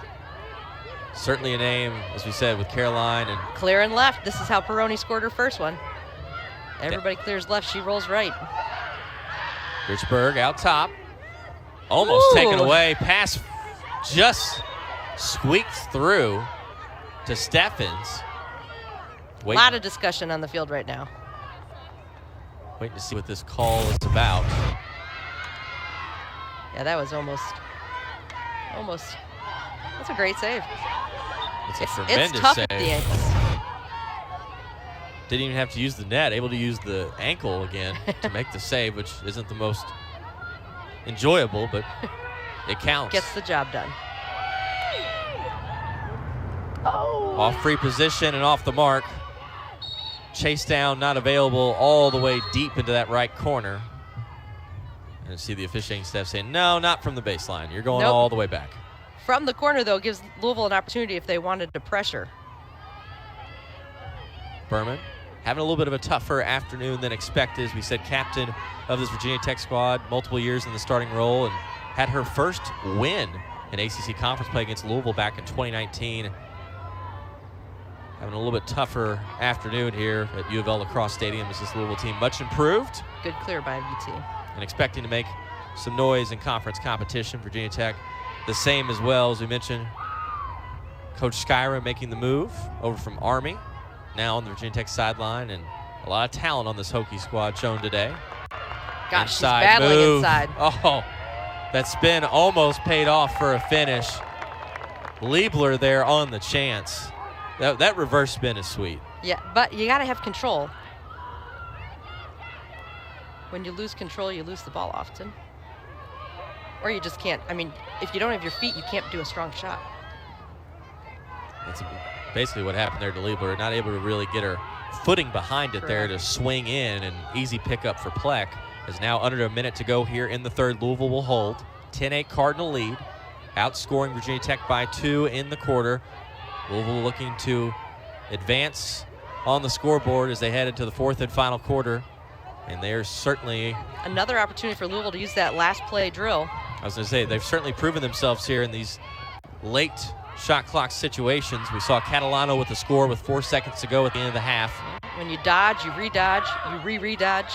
Certainly a name, as we said, with Caroline. And clear and left. This is how Peroni scored her first one. Everybody clears left, she rolls right. Richborg out top. Almost taken away. Pass just squeaked through to Steffens. A lot of discussion on the field right now. Waiting to see what this call is about. Yeah, that was almost. That's a great save. It's a tremendous it's tough save. At the ankles. Didn't even have to use the net, able to use the ankle again to make the save, which isn't the most enjoyable, but it counts. Gets the job done. Off free position and off the mark. Chase down, not available, all the way deep into that right corner. And see the officiating staff saying, no, not from the baseline. You're going all the way back. From the corner, though, gives Louisville an opportunity if they wanted to pressure. Berman having a little bit of a tougher afternoon than expected. As we said, captain of this Virginia Tech squad, multiple years in the starting role, and had her first win in ACC conference play against Louisville back in 2019. Having a little bit tougher afternoon here at U of L Lacrosse Stadium as this Louisville team much improved. Good clear by VT. And expecting to make some noise in conference competition. Virginia Tech the same as well, as we mentioned. Coach Skyra making the move over from Army, now on the Virginia Tech sideline, and a lot of talent on this Hokie squad shown today. Gosh, she's battling inside. Oh, that spin almost paid off for a finish. Liebler there on the chance. That reverse spin is sweet. Yeah, but you got to have control. When you lose control, you lose the ball often. Or you just can't. I mean, if you don't have your feet, you can't do a strong shot. That's a basically what happened there to Louisville. Not able to really get her footing behind it there to swing in, and easy pickup for Pleck. As now under a minute to go here in the third. Louisville will hold. 10-8 Cardinal lead. Outscoring Virginia Tech by 2 in the quarter. Louisville looking to advance on the scoreboard as they head into the fourth and final quarter. And there's certainly another opportunity for Louisville to use that last play drill. I was going to say, they've certainly proven themselves here in these late shot clock situations. We saw Catalano with the score with 4 seconds to go at the end of the half. When you dodge, you re-dodge, you re-re-dodge.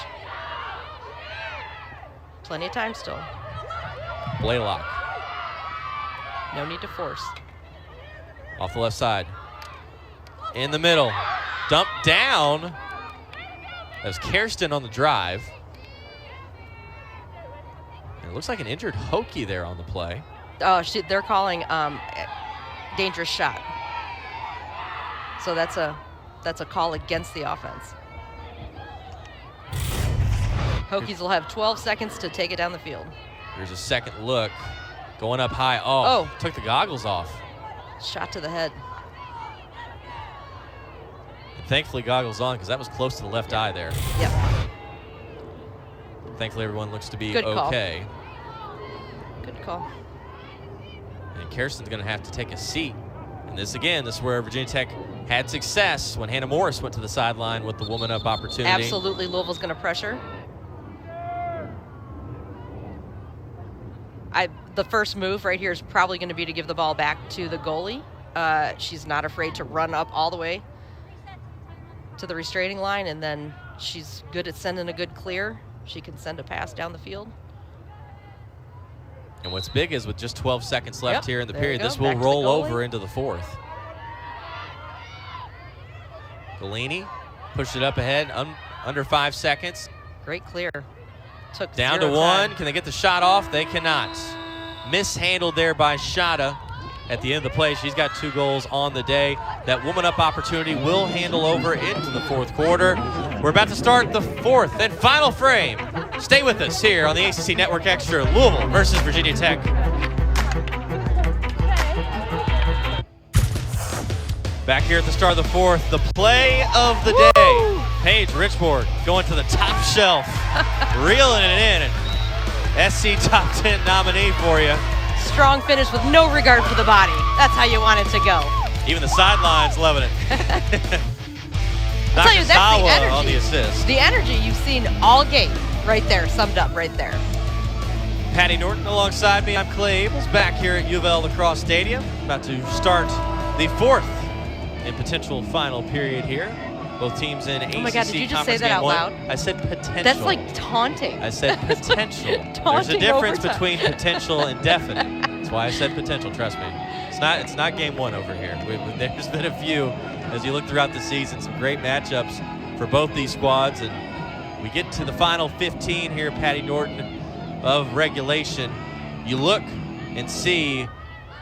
Plenty of time still. Blaylock. No need to force. Off the left side. In the middle. Dumped down. That was Kirsten on the drive. And it looks like an injured Hokie there on the play. Oh, they're calling dangerous shot. So that's a call against the offense. Hokies will have 12 seconds to take it down the field. Here's a second look. Going up high. Oh, took the goggles off. Shot to the head. And thankfully goggles on, because that was close to the left eye there. Yep. Thankfully everyone looks to be Good okay. Good call. And Kirsten's going to have to take a seat. And this is where Virginia Tech had success when Hannah Morris went to the sideline with the woman up opportunity. Absolutely, Louisville's going to pressure. The first move right here is probably going to be to give the ball back to the goalie. She's not afraid to run up all the way to the restraining line, and then she's good at sending a good clear. She can send a pass down the field. And what's big is with just 12 seconds left here in the period, this will Back roll over into the fourth. Bellini pushed it up ahead, under 5 seconds. Great clear. Took down to 1. time. Can they get the shot off? They cannot. Mishandled there by Shada at the end of the play. She's got 2 goals on the day. That woman up opportunity will handle over into the fourth quarter. We're about to start the fourth and final frame. Stay with us here on the ACC Network Extra. Louisville versus Virginia Tech. Back here at the start of the fourth, the play of the day. Paige Richborg going to the top shelf, reeling it in. And SC Top 10 nominee for you. Strong finish with no regard for the body. That's how you want it to go. Even the sidelines loving it. I'll tell you, that's the energy. On the assist. The energy you've seen all game right there, summed up right there. Patty Norton alongside me. I'm Clay Abels back here at U of L Lacrosse Stadium. About to start the fourth and potential final period here. Both teams in ACC. Oh my God, did you just say Conference that Game out 1. loud? I said potential. That's like taunting. I said potential. There's a difference between potential and definite. That's why I said potential, trust me. It's not game 1 over here. There's been a few, as you look throughout the season, some great matchups for both these squads. And we get to the final 15 here, Patty Norton, of regulation. You look and see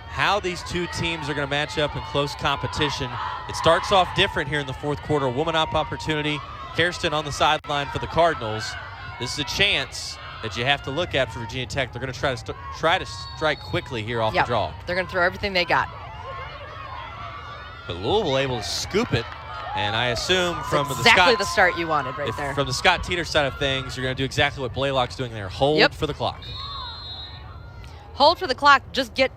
how these two teams are going to match up in close competition. It starts off different here in the fourth quarter. Woman up opportunity. Kirsten on the sideline for the Cardinals. This is a chance that you have to look at for Virginia Tech. They're going to try to strike quickly here off the draw. They're going to throw everything they got. But Louisville able to scoop it. And I assume from exactly the start you wanted right there. From the Scott Teeter side of things, you're going to do exactly what Blaylock's doing there. Hold for the clock. Hold for the clock. Just get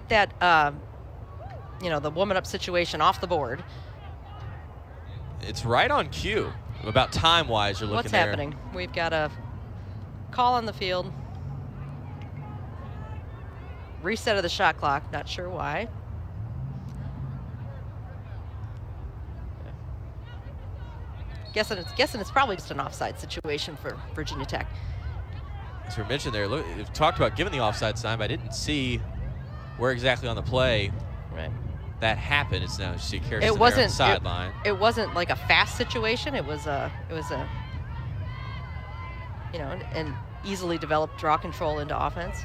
that, the woman up situation off the board. It's right on cue about time-wise you're looking What's there. happening? We've got a call on the field. Reset of the shot clock. Not sure why. Guessing it's probably just an offside situation for Virginia Tech. As we mentioned there, look, we've talked about giving the offside sign, but I didn't see where exactly on the play that happened. It's now you see Kirsten there on the sideline. It wasn't like a fast situation. It was an easily developed draw control into offense.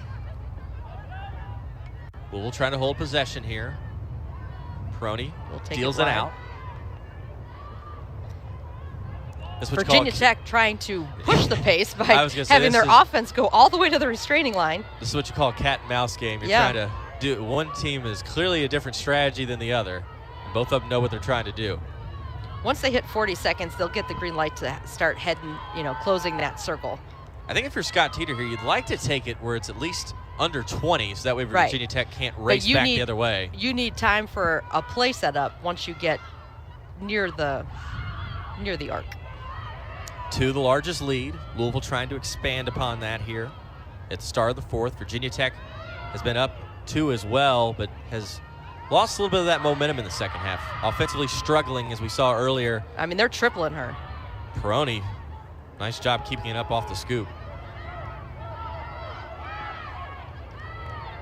Louisville trying to hold possession here. Prony deals it out. Virginia Tech trying to push the pace by having their offense go all the way to the restraining line. This is what you call a cat and mouse game. You're trying to do. One team is clearly a different strategy than the other. Both of them know what they're trying to do. Once they hit 40 seconds, they'll get the green light to start heading, closing that circle. I think if you're Scott Teeter here, you'd like to take it where it's at least under 20, so that way Virginia Tech can't race back the other way. You need time for a play setup once you get near the arc. 2, the largest lead. Louisville trying to expand upon that here at the start of the 4th. Virginia Tech has been up 2 as well, but has lost a little bit of that momentum in the second half. Offensively struggling, as we saw earlier. I mean, they're tripling her. Peroni, nice job keeping it up off the scoop.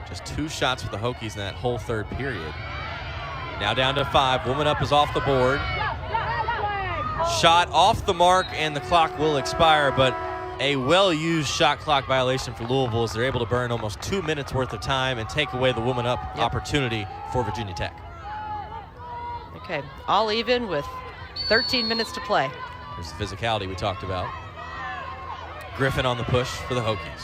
Just 2 shots for the Hokies in that whole third period. Now down to 5. Woman up is off the board. Shot off the mark, and the clock will expire, but a well-used shot clock violation for Louisville as they're able to burn almost 2 minutes worth of time and take away the woman up opportunity for Virginia Tech. Okay, all even with 13 minutes to play. There's the physicality we talked about. Griffin on the push for the Hokies.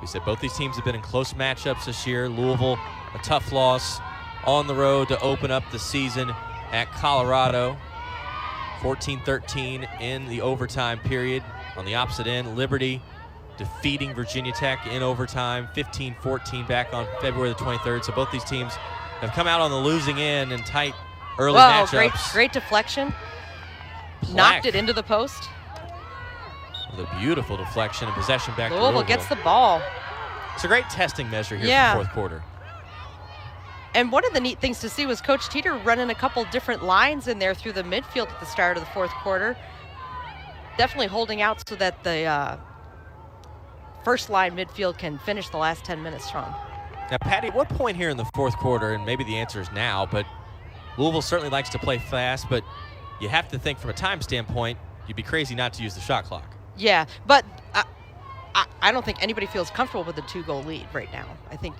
We said both these teams have been in close matchups this year. Louisville, a tough loss on the road to open up the season at Colorado. 14-13 in the overtime period. On the opposite end, Liberty defeating Virginia Tech in overtime, 15-14 back on February the 23rd. So both these teams have come out on the losing end in tight early matchups. Great deflection. Black. Knocked it into the post. With a beautiful deflection and possession back to Louisville. Louisville Gets the ball. It's a great testing measure here for the fourth quarter. And one of the neat things to see was Coach Teeter running a couple different lines in there through the midfield at the start of the fourth quarter. Definitely holding out so that the first line midfield can finish the last 10 minutes strong. Now, Patty, at what point here in the fourth quarter, and maybe the answer is now, but Louisville certainly likes to play fast, but you have to think from a time standpoint, you'd be crazy not to use the shot clock. Yeah, but I don't think anybody feels comfortable with a 2-goal lead right now. I think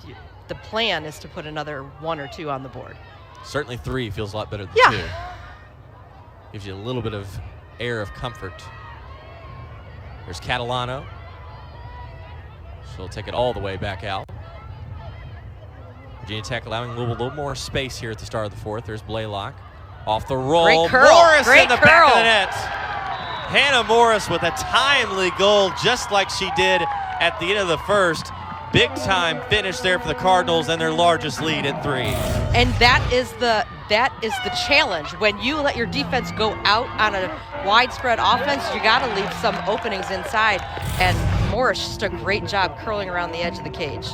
the plan is to put another 1 or 2 on the board. Certainly 3 feels a lot better than 2. Gives you a little bit of air of comfort. There's Catalano. She'll take it all the way back out. Virginia Tech allowing Louisville a little more space here at the start of the fourth. There's Blaylock. Off the roll. Great curl. Morris Great in the curl. back of the net. Hannah Morris with a timely goal, just like she did at the end of the first. Big time finish there for the Cardinals and their largest lead at 3. And that is the challenge. When you let your defense go out on a widespread offense, you got to leave some openings inside. And Morris just a great job curling around the edge of the cage.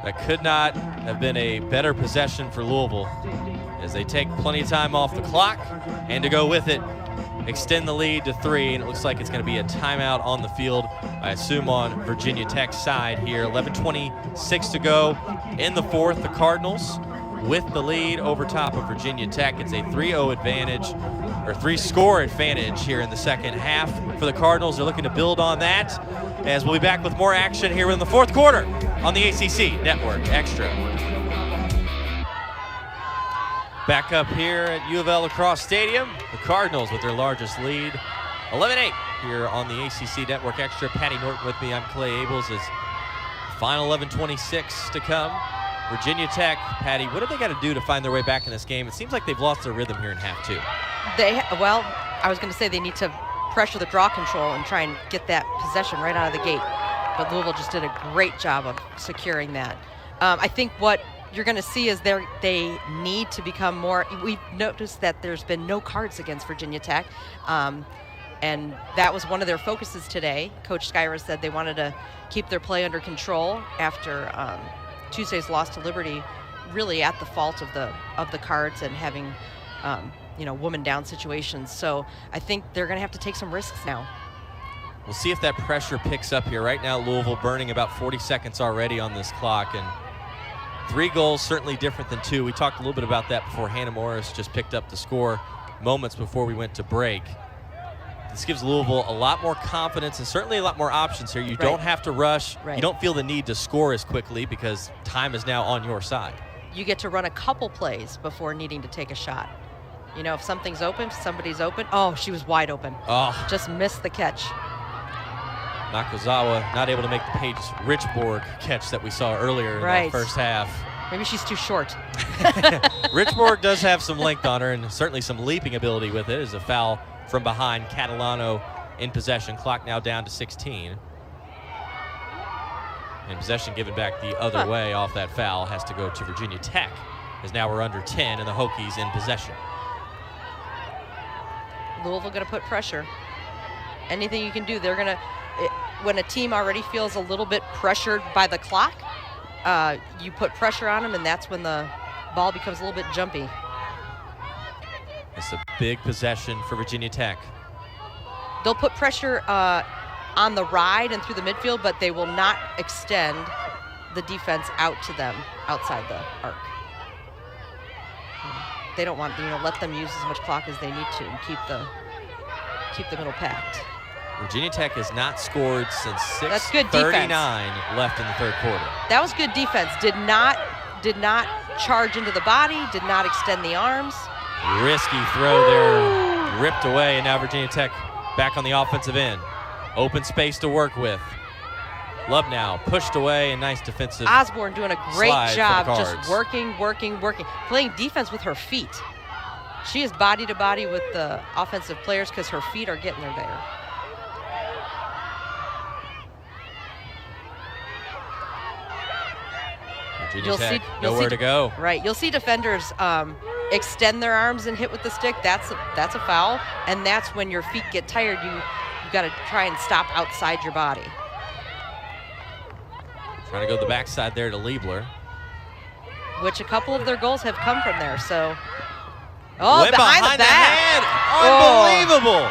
That could not have been a better possession for Louisville as they take plenty of time off the clock, and to go with it, extend the lead to 3, and it looks like it's going to be a timeout on the field, I assume on Virginia Tech's side here. 11:26 to go in the fourth. The Cardinals with the lead over top of Virginia Tech. It's a 3-0 advantage, or 3-score advantage here in the second half for the Cardinals. They're looking to build on that, as we'll be back with more action here in the fourth quarter on the ACC Network Extra. Back up here at U of L Lacrosse Stadium, the Cardinals with their largest lead, 11-8 here on the ACC Network Extra. Patty Norton with me, I'm Clay Ables. As final 11:26 to come. Virginia Tech, Patty, what have they got to do to find their way back in this game? It seems like they've lost their rhythm here in half 2. Well, I was going to say they need to pressure the draw control and try and get that possession right out of the gate. But Louisville just did a great job of securing that. I think what you're going to see is they need to become more. We've noticed that there's been no cards against Virginia Tech, and that was one of their focuses today. Coach Skyra said they wanted to keep their play under control after Tuesday's loss to Liberty, really at the fault of the cards and having woman down situations. So I think they're going to have to take some risks now. We'll see if that pressure picks up here. Right now, Louisville burning about 40 seconds already on this clock, and 3 goals certainly different than 2. We talked a little bit about that before Hannah Morris just picked up the score moments before we went to break. This gives Louisville a lot more confidence and certainly a lot more options here. You don't have to rush. You don't feel the need to score as quickly because time is now on your side. You get to run a couple plays before needing to take a shot. If something's open, somebody's open. Oh, she was wide open. Oh. Just missed the catch. Nakazawa not able to make the Paige Richborg catch that we saw earlier in that first half. Maybe she's too short. Richborg does have some length on her and certainly some leaping ability with it. As a foul from behind, Catalano in possession. Clock now down to 16. And possession given back the other way off that foul has to go to Virginia Tech, as now we're under 10 and the Hokies in possession. Louisville going to put pressure. Anything you can do, they're going to, when a team already feels a little bit pressured by the clock, you put pressure on them, and that's when the ball becomes a little bit jumpy. It's a big possession for Virginia Tech. They'll put pressure on the ride and through the midfield, but they will not extend the defense out to them outside the arc. They don't want, let them use as much clock as they need to and keep the middle packed. Virginia Tech has not scored since That's good 6:39 defense. left in the third quarter. That was good defense. Did not charge into the body, did not extend the arms. Risky throw there, ripped away, and now Virginia Tech back on the offensive end. Open space to work with. Lubnow pushed away, and nice defensive. Osborne doing a great slide job, for the just Cards. working, playing defense with her feet. She is body to body with the offensive players because her feet are getting her there. Virginia Tech, nowhere to go. Right, you'll see defenders extend their arms and hit with the stick. That's a foul, and that's when your feet get tired. You got to try and stop outside your body. Trying to go the backside there to Liebler. Which a couple of their goals have come from there. So, behind the back. Hand. Unbelievable.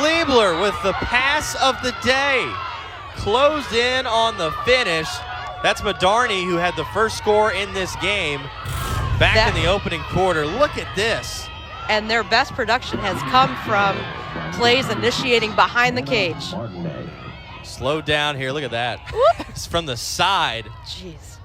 Liebler with the pass of the day. Closed in on the finish. That's Madarny, who had the first score in this game back in the opening quarter. Look at this. And their best production has come from plays initiating behind the cage. Slowed down here. Look at that. It's from the side. Jeez.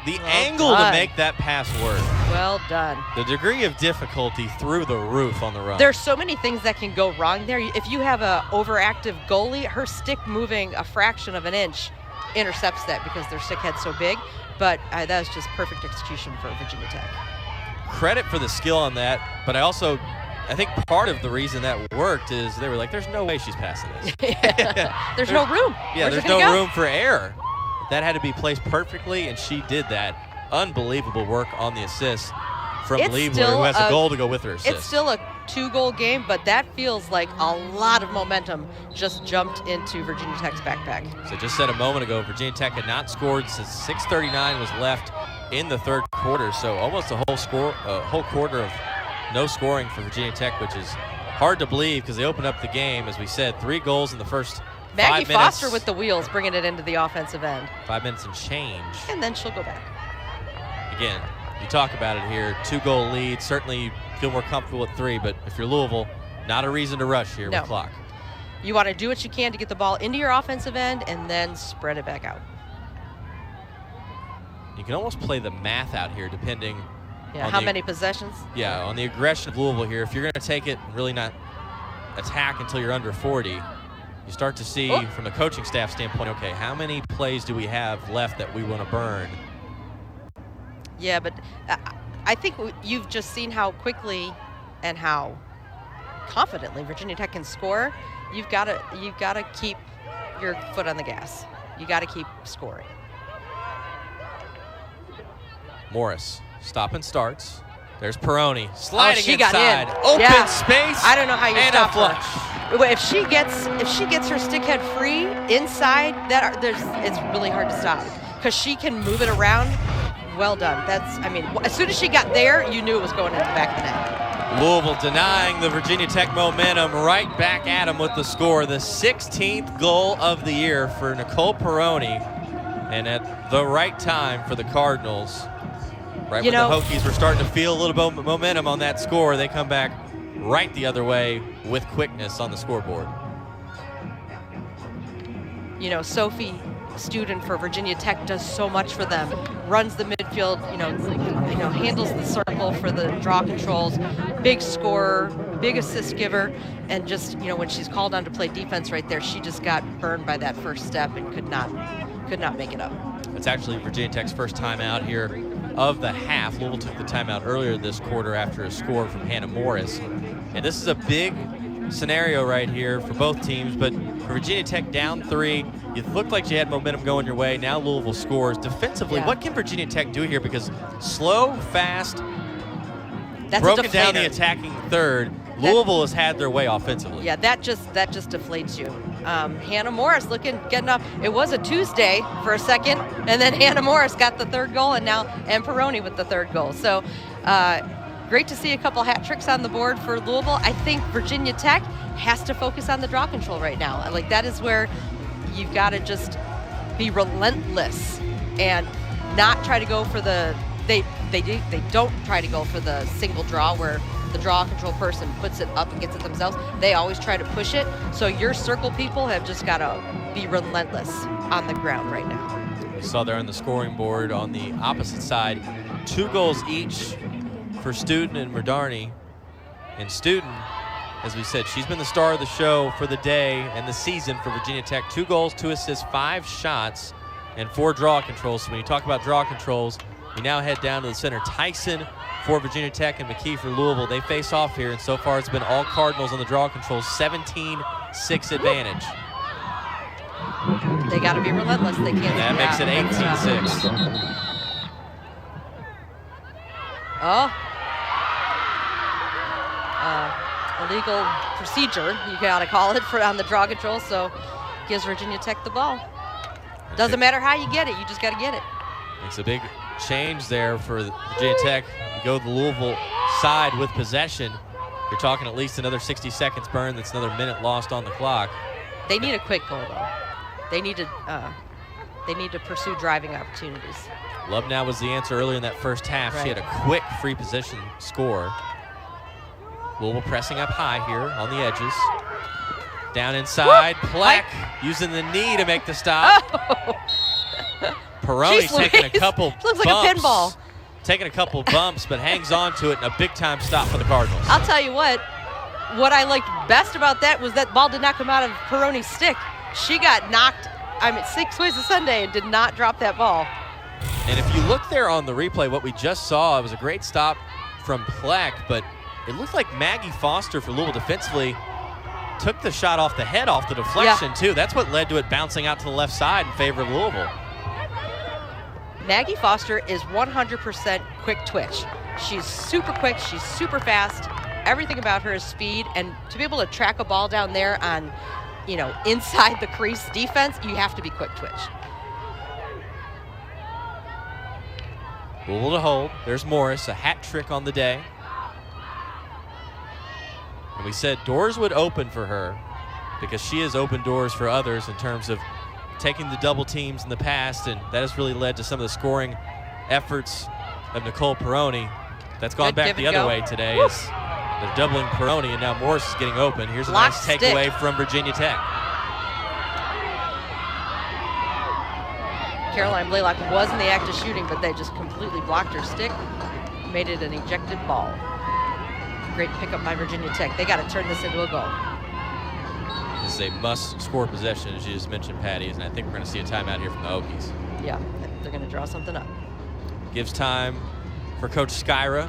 The angle to make that pass work. Well done. The degree of difficulty through the roof on the run. There's so many things that can go wrong there. If you have an overactive goalie, her stick moving a fraction of an inch intercepts that because their stick head's so big. But that was just perfect execution for Virginia Tech. Credit for the skill on that, but I think part of the reason that worked is they were like, there's no way she's passing this. There's no room. Yeah, Where's there's no room for error. That had to be placed perfectly, and she did that. Unbelievable work on the assist from Liebler, who has a goal to go with her assist. It's still a 2-goal game, but that feels like a lot of momentum just jumped into Virginia Tech's backpack. So just said a moment ago, Virginia Tech had not scored since 6:39 was left in the third quarter. So almost a whole quarter of no scoring for Virginia Tech, which is hard to believe because they opened up the game, as we said, 3 goals in the first 5 minutes. Maggie Foster with the wheels, bringing it into the offensive end. 5 minutes and change. And then she'll go back. Again, you talk about it here, 2-goal lead. Certainly you feel more comfortable with 3, but if you're Louisville, not a reason to rush here with clock. You want to do what you can to get the ball into your offensive end and then spread it back out. You can almost play the math out here depending on how many possessions? Yeah, on the aggression of Louisville here. If you're going to take it and really not attack until you're under 40, you start to see from the coaching staff standpoint, okay, how many plays do we have left that we want to burn? Yeah, but I think you've just seen how quickly and how confidently Virginia Tech can score. You've got to keep your foot on the gas. You got to keep scoring. Morris, stop and starts. There's Peroni sliding she inside. got in. Open space. I don't know how you and stop a flush. her. If she gets her stick head free inside, it's really hard to stop because she can move it around. Well done. As soon as she got there, you knew it was going in the back of the net. Louisville denying the Virginia Tech momentum, right back at them with the score. The 16th goal of the year for Nicole Peroni, and at the right time for the Cardinals. Right when the Hokies were starting to feel a little bit of momentum on that score, they come back right the other way with quickness on the scoreboard. Sophie Student for Virginia Tech does so much for them. Runs the midfield, handles the circle for the draw controls. Big scorer, big assist giver, and just when she's called on to play defense right there, she just got burned by that first step and could not make it up. It's actually Virginia Tech's first timeout here of the half. Louisville took the timeout earlier this quarter after a score from Hannah Morris. And this is a big scenario right here for both teams, but for Virginia Tech down 3, you looked like you had momentum going your way. Now Louisville scores. Defensively, what can Virginia Tech do here? Because slow, fast, broken down the attacking third, Louisville has had their way offensively. Yeah, that just deflates you. Hannah Morris getting up. It was a Tuesday for a second, and then Hannah Morris got the third goal, and Peroni with the third goal. So great to see a couple hat tricks on the board for Louisville. I think Virginia Tech has to focus on the draw control right now. Like, that is where you've got to just be relentless and not try to go for the they don't try to go for the single draw where the draw control person puts it up and gets it themselves. They always try to push it. So your circle people have just got to be relentless on the ground right now. You saw there on the scoring board on the opposite side, 2 goals each for Student and Murdarney. And Student, as we said, she's been the star of the show for the day and the season for Virginia Tech. 2 goals, 2 assists, 5 shots, and 4 draw controls. So when you talk about draw controls, we now head down to the center. Tyson for Virginia Tech and McKee for Louisville. They face off here, and so far it's been all Cardinals on the draw controls. 17-6 advantage. They got to be relentless. They can't. That makes it 18-6. Illegal procedure, you got to call it, on the draw control. So gives Virginia Tech the ball. Doesn't matter how you get it, you just got to get it. Makes a big change there for Virginia Tech. You go the Louisville side with possession. You're talking at least another 60 seconds burn. That's another minute lost on the clock. They need a quick goal, though. They need to pursue driving opportunities. Love Now was the answer earlier in that first half. Right. She had a quick free position score. Louisville pressing up high here on the edges. Down inside, Pleck using the knee to make the stop. Oh. Peroni taking a couple bumps. Looks like a pinball. Taking a couple bumps, but hangs on to it, and a big-time stop for the Cardinals. I'll tell you what I liked best about that was that ball did not come out of Peroni's stick. She got knocked, 6 ways a Sunday, and did not drop that ball. And if you look there on the replay, what we just saw, it was a great stop from Pleck, but it looked like Maggie Foster for Louisville defensively took the shot off the head, off the deflection, too. That's what led to it bouncing out to the left side in favor of Louisville. Maggie Foster is 100% quick twitch. She's super quick, she's super fast. Everything about her is speed, and to be able to track a ball down there on, inside the crease defense, you have to be quick twitch. Louisville to hold. There's Morris, a hat trick on the day. And we said doors would open for her because she has opened doors for others in terms of taking the double teams in the past, and that has really led to some of the scoring efforts of Nicole Peroni. That's gone back the other way today as they're doubling Peroni, and now Morris is getting open. Here's a nice takeaway from Virginia Tech. Caroline Blaylock was in the act of shooting, but they just completely blocked her stick, made it an ejected ball. Great pickup by Virginia Tech. They got to turn this into a goal. This is a must-score possession, as you just mentioned, Patty, and I think we're going to see a timeout here from the Hokies. Yeah, they're going to draw something up. Gives time for Coach Skyra.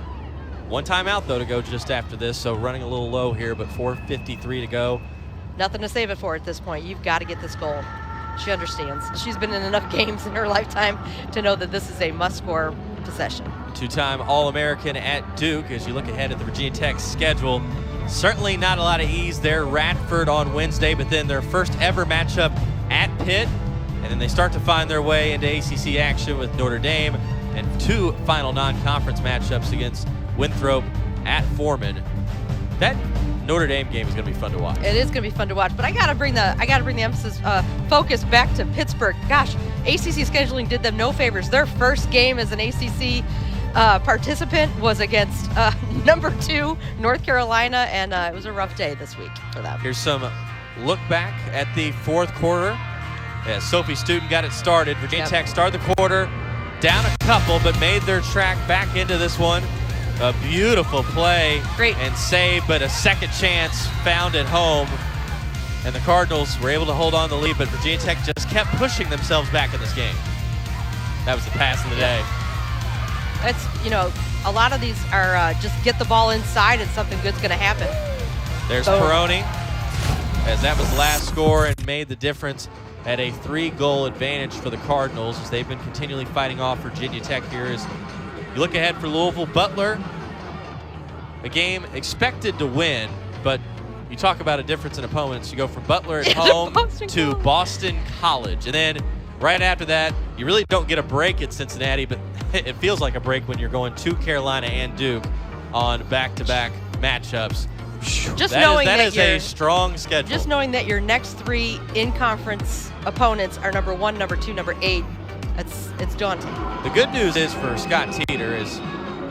1 timeout, though, to go just after this, so running a little low here, but 4:53 to go. Nothing to save it for at this point. You've got to get this goal. She understands. She's been in enough games in her lifetime to know that this is a must-score possession. 2-time All-American at Duke. As you look ahead at the Virginia Tech schedule, certainly not a lot of ease there. Radford on Wednesday, but then their first ever matchup at Pitt, and then they start to find their way into ACC action with Notre Dame, and 2 final non-conference matchups against Winthrop at Foreman. That Notre Dame game is going to be fun to watch. It is going to be fun to watch, but I got to bring the emphasis, focus back to Pittsburgh. Gosh, ACC scheduling did them no favors. Their first game as an ACC participant was against number 2 North Carolina, and it was a rough day this week for them. Here's some look back at the 4th quarter. Yeah, Sophie Student got it started. Virginia Tech started the quarter down a couple, but made their track back into this one. A beautiful play and save, but a second chance found at home. And the Cardinals were able to hold on to the lead, but Virginia Tech just kept pushing themselves back in this game. That was the pass of the day. It's, you know, a lot of these are just get the ball inside and something good's going to happen. There's Peroni, as that was the last score and made the difference at a 3-goal advantage for the Cardinals, as they've been continually fighting off Virginia Tech here. As you look ahead for Louisville, Butler, a game expected to win, but you talk about a difference in opponents. You go from Butler at home to Boston College. And then right after that, you really don't get a break at Cincinnati, but it feels like a break when you're going to Carolina and Duke on back-to-back matchups. That is a strong schedule. Just knowing that your next 3 in-conference opponents are number 1, number 2, number 8, it's daunting. The good news is for Scott Teeter is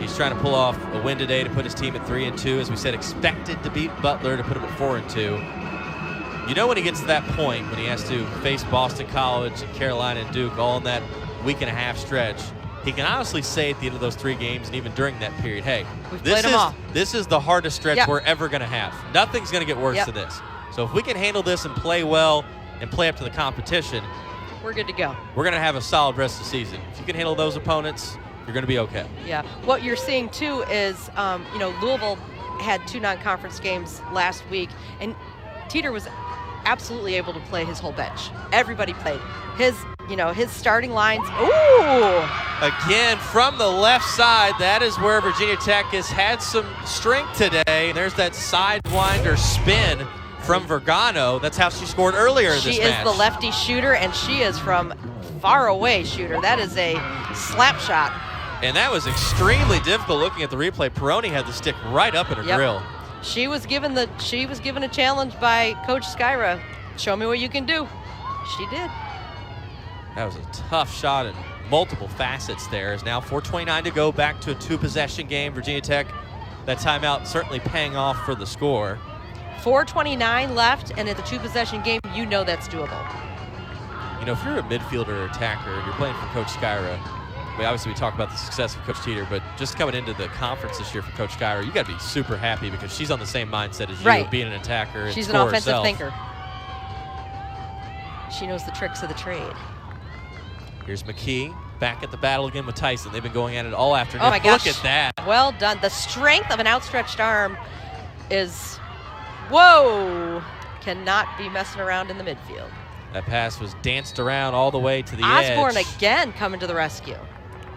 he's trying to pull off a win today to put his team at 3-2. As we said, expected to beat Butler to put him at 4-2. You know when he gets to that point, when he has to face Boston College and Carolina and Duke all in that week-and-a-half stretch, he can honestly say at the end of those 3 games and even during that period, hey, this is the hardest stretch we're ever going to have. Nothing's going to get worse than this. So if we can handle this and play well and play up to the competition, we're good to go. We're going to have a solid rest of the season. If you can handle those opponents, you're going to be okay. Yeah. What you're seeing, too, is, you know, Louisville had 2 non-conference games last week, and Teeter was absolutely able to play his whole bench. Everybody played. His starting lines. Ooh! Again, from the left side, that is where Virginia Tech has had some strength today. There's that sidewinder spin from Vergano. That's how she scored earlier in this match. She is the lefty shooter, and she is from far away shooter. That is a slap shot. And that was extremely difficult looking at the replay. Peroni had the stick right up in her grill. She was given a challenge by Coach Skyra. Show me what you can do. She did. That was a tough shot in multiple facets there. As now 4:29 to go, back to a 2-possession game. Virginia Tech, that timeout certainly paying off for the score. 4:29 left, and at the 2-possession game, you know that's doable. You know, if you're a midfielder or attacker and you're playing for Coach Skyra, obviously we talk about the success of Coach Teeter, but just coming into the conference this year for Coach Skyra, you got to be super happy because she's on the same mindset as you, being an attacker. She's an offensive thinker. She knows the tricks of the trade. Here's McKee back at the battle again with Tyson. They've been going at it all afternoon. Oh my gosh. Look at that. Well done. The strength of an outstretched arm is, whoa, cannot be messing around in the midfield. That pass was danced around all the way to the edge. Osborne again coming to the rescue.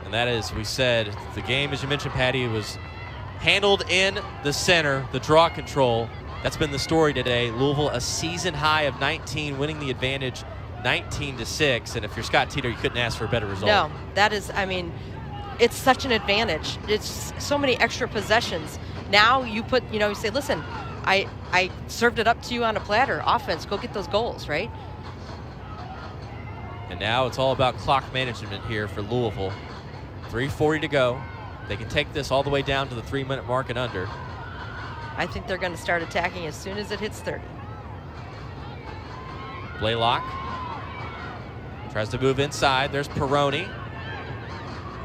And that is, we said, the game, as you mentioned, Patty, was handled in the center, the draw control. That's been the story today. Louisville, a season high of 19, winning the advantage 19-6. And if you're Scott Teeter, you couldn't ask for a better result. No, that is, I mean, it's such an advantage. It's so many extra possessions. Now you put, you say, listen, I served it up to you on a platter. Offense, go get those goals, right? And now it's all about clock management here for Louisville. 3:40 to go. They can take this all the way down to the 3-minute mark and under. I think they're going to start attacking as soon as it hits 30. Blaylock tries to move inside. There's Peroni.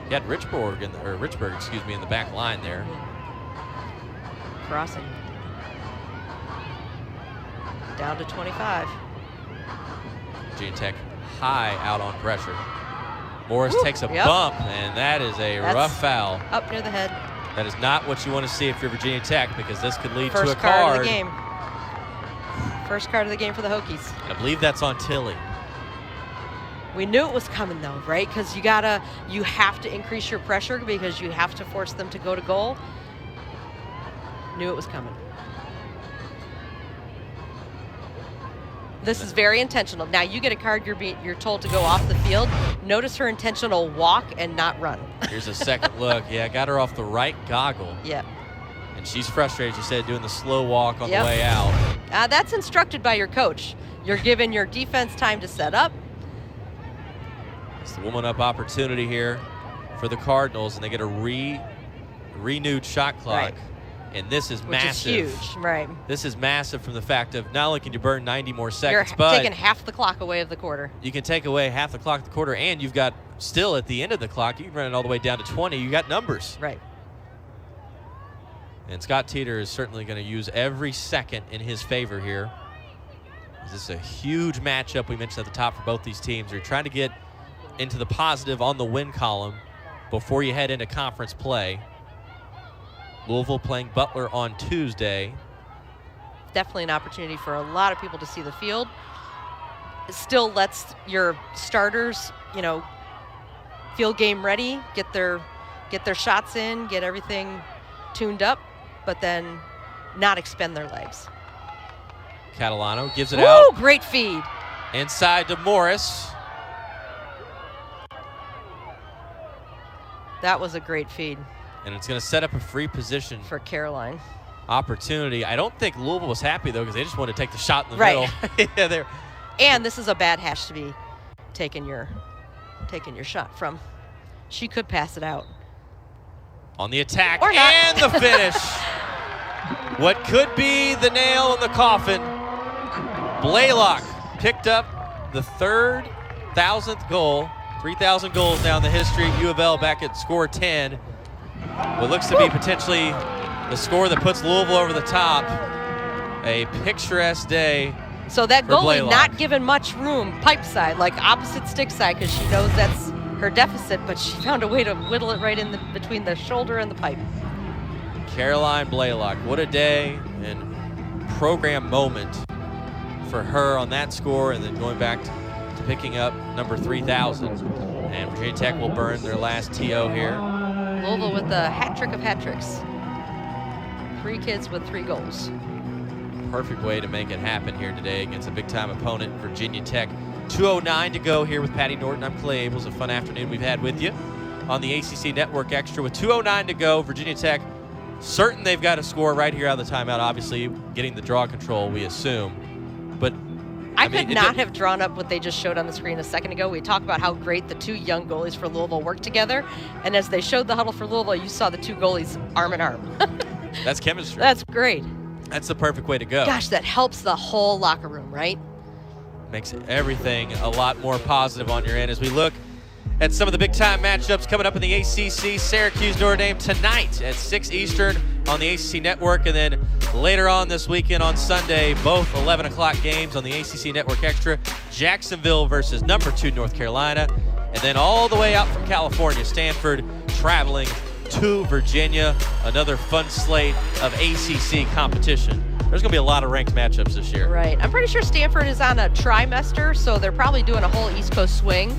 He had Richborg, in the back line there. Crossing. Down to 25. Virginia Tech high out on pressure. Morris takes a bump, and that is that's rough foul. Up near the head. That is not what you want to see if you're Virginia Tech, because this could lead to a card. First card of the game. First card of the game for the Hokies. I believe that's on Tilly. We knew it was coming though, right? Because you have to increase your pressure because you have to force them to go to goal. Knew it was coming. This is very intentional. Now you get a card you're told to go off the field. Notice her intentional walk and not run. Here's a second look. Yeah, got her off the right goggle. Yeah. And she's frustrated, you said, doing the slow walk on the way out. That's instructed by your coach. You're giving your defense time to set up. It's the woman up opportunity here for the Cardinals, and they get a renewed shot clock. Right. And this is massive. Which is huge, right. This is massive from the fact of not only can you burn 90 more seconds, you're but taking half the clock away of the quarter. You can take away half the clock of the quarter, and you've got still at the end of the clock, you can run it all the way down to 20. You got numbers. Right. And Scott Teeter is certainly going to use every second in his favor here. This is a huge matchup we mentioned at the top for both these teams. They're trying to get into the positive on the win column before you head into conference play. Louisville playing Butler on Tuesday. Definitely an opportunity for a lot of people to see the field. It still lets your starters, feel game ready, get their shots in, get everything tuned up, but then not expend their legs. Catalano gives it out. Great feed. Inside to Morris. That was a great feed. And it's going to set up a free position for Caroline. Opportunity. I don't think Louisville was happy, though, because they just wanted to take the shot in the middle. Yeah, and this is a bad hash to be taking your shot from. She could pass it out. On the attack or not. And the finish. What could be the nail in the coffin. Blaylock picked up the 3,000th goal. 3,000 goals now in the history of U of L, back at score 10. What looks to be potentially the score that puts Louisville over the top. A picturesque day. So that goalie Blaylock. not given much room, pipe side, like opposite stick side, because she knows that's her deficit, but she found a way to whittle it right in between the shoulder and the pipe. Caroline Blaylock, what a day and program moment for her on that score, and then going back to picking up number 3,000. And Virginia Tech will burn their last TO here. Louisville with the hat trick of hat tricks. 3 kids with 3 goals. Perfect way to make it happen here today against a big-time opponent, Virginia Tech. 2:09 to go here with Patty Norton. I'm Clay Abels. A fun afternoon we've had with you on the ACC Network Extra. With 2:09 to go, Virginia Tech certain they've got to score right here out of the timeout. Obviously, getting the draw control, we assume. But I could not have drawn up what they just showed on the screen a second ago. We talked about how great the 2 young goalies for Louisville work together. And as they showed the huddle for Louisville, you saw the 2 goalies arm in arm. That's chemistry. That's great. That's the perfect way to go. Gosh, that helps the whole locker room, right? Makes everything a lot more positive on your end as we look at some of the big-time matchups coming up in the ACC. Syracuse, Notre Dame tonight at 6 Eastern on the ACC Network, and then later on this weekend on Sunday, both 11 o'clock games on the ACC Network Extra. Jacksonville versus number 2 North Carolina, and then all the way out from California, Stanford traveling to Virginia. Another fun slate of ACC competition. There's going to be a lot of ranked matchups this year. Right. I'm pretty sure Stanford is on a trimester, so they're probably doing a whole East Coast swing,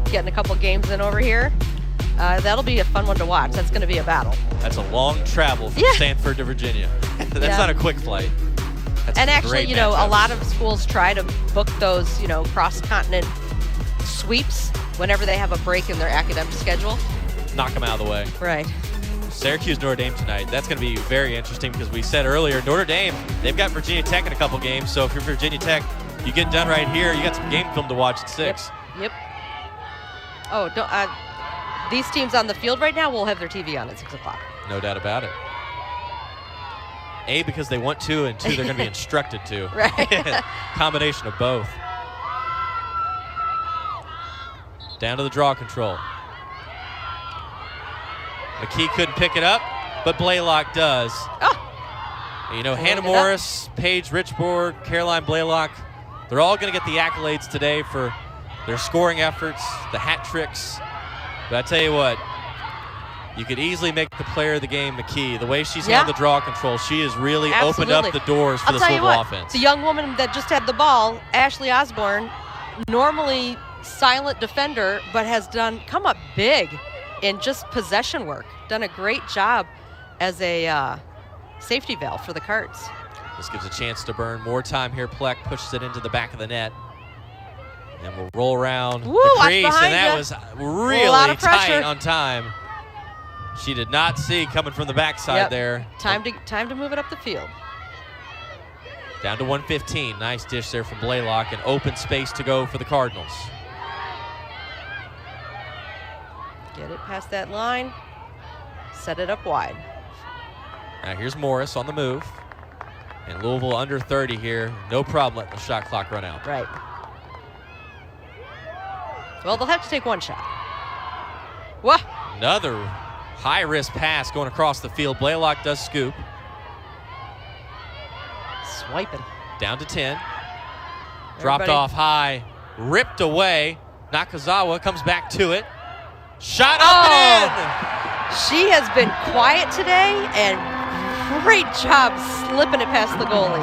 getting a couple games in over here. That'll be a fun one to watch. That's going to be a battle. That's a long travel from Stanford to Virginia. That's not a quick flight. That's and actually, great a matchup. lot of schools try to book those, cross-continent sweeps whenever they have a break in their academic schedule. Knock them out of the way. Right. Syracuse, Notre Dame tonight. That's going to be very interesting because we said earlier, Notre Dame, they've got Virginia Tech in a couple games. So if you're Virginia Tech, you get done right here. You got some game film to watch at 6. Yep. Oh, these teams on the field right now will have their TV on at 6 o'clock. No doubt about it. A, because they want to, and 2, they're going to be instructed to. Right. Combination of both. Down to the draw control. McKee couldn't pick it up, but Blaylock does. Oh. Hannah Morris, Paige Richborg, Caroline Blaylock, they're all going to get the accolades today for their scoring efforts, the hat tricks. But I tell you what, you could easily make the player of the game McKee. The way she's handled the draw control, she has really opened up the doors for this Louisville offense. The young woman that just had the ball, Ashley Osborne, normally silent defender, but has come up big in just possession work. Done a great job as a safety valve for the Cards. This gives a chance to burn more time here. Pleck pushes it into the back of the net. And we'll roll around the crease, and that was really tight on time. She did not see coming from the backside there. Time to move it up the field. Down to 115. Nice dish there from Blaylock, and open space to go for the Cardinals. Get it past that line. Set it up wide. Now here's Morris on the move. And Louisville under 30 here. No problem letting the shot clock run out. Right. Well, they'll have to take one shot. What? Another high-risk pass going across the field. Blaylock does scoop. Swiping. Dropped off high. Ripped away. Nakazawa comes back to it. Shot up and in! She has been quiet today, and great job slipping it past the goalie.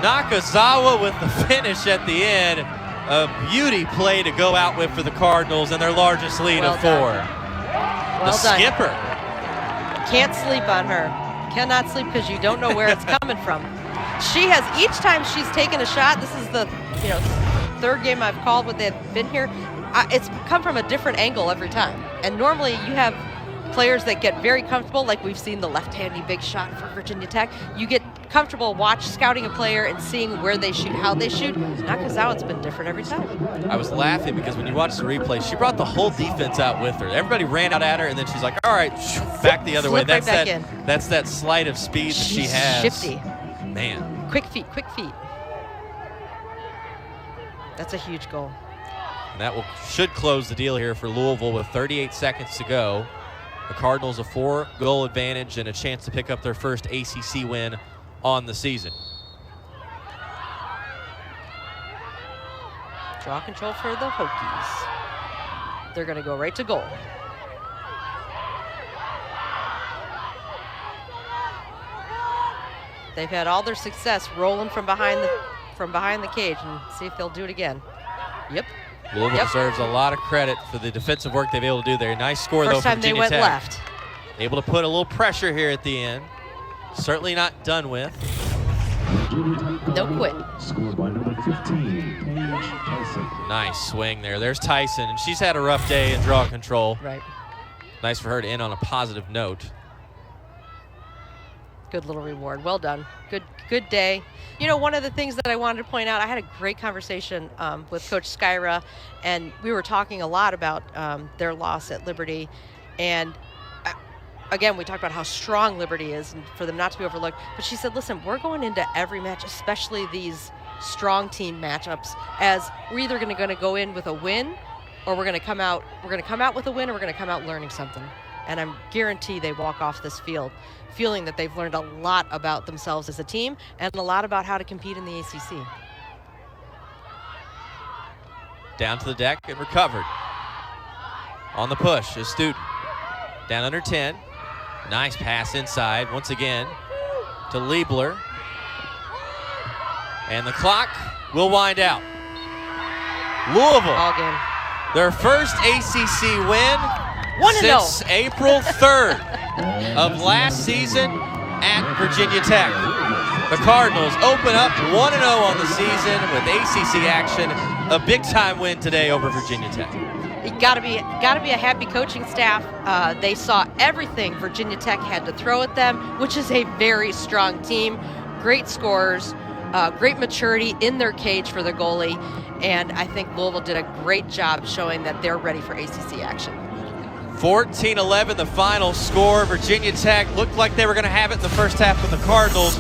Nakazawa with the finish at the end. A beauty play to go out with for the Cardinals and their largest lead of 4. Well done. Skipper. Can't sleep on her. Cannot sleep because you don't know where it's coming from. She has, each time she's taken a shot, this is the 3rd game I've called when they've been here, it's come from a different angle every time. And normally you have players that get very comfortable, like we've seen the left-handy big shot for Virginia Tech. You get comfortable scouting a player and seeing where they shoot, how they shoot. Nakazawa's been different every time. I was laughing because when you watch the replay, she brought the whole defense out with her. Everybody ran out at her, and then she's like, all right, back the other way. That's That's that sleight of speed that she has. Shifty. Man. Quick feet. That's a huge goal. And that should close the deal here for Louisville with 38 seconds to go. The Cardinals a 4-goal advantage and a chance to pick up their first ACC win on the season. Draw control for the Hokies. They're going to go right to goal. They've had all their success rolling from behind the cage, and see if they'll do it again. Yep. Louisville deserves a lot of credit for the defensive work they've been able to do there. Nice score, First though, time from Virginia they went Tech. left. Able to put a little pressure here at the end. Certainly not done with. No quit. Scored by number 15, Paige Tyson. Nice swing there. There's Tyson, and she's had a rough day in draw control. Right. Nice for her to end on a positive note. Good little reward. Well done. Good day. You know, one of the things that I wanted to point out, I had a great conversation with Coach Skyra, and we were talking a lot about their loss at Liberty. And again, we talked about how strong Liberty is and for them not to be overlooked. But she said, listen, we're going into every match, especially these strong team matchups, as we're either going to go in with a win, or we're going to come out with a win, or we're going to come out learning something. And I'm guarantee they walk off this field feeling that they've learned a lot about themselves as a team and a lot about how to compete in the ACC. Down to the deck and recovered. On the push is Student. Down under 10. Nice pass inside once again to Liebler. And the clock will wind out. Louisville, All game. their first ACC win 1-0. since April 3rd of last season at Virginia Tech. The Cardinals open up 1-0 on the season with ACC action. A big-time win today over Virginia Tech. It got to be a happy coaching staff. They saw everything Virginia Tech had to throw at them, which is a very strong team. Great scorers, great maturity in their cage for their goalie, and I think Louisville did a great job showing that they're ready for ACC action. 14-11 the final score. Virginia Tech looked like they were going to have it in the first half with the Cardinals.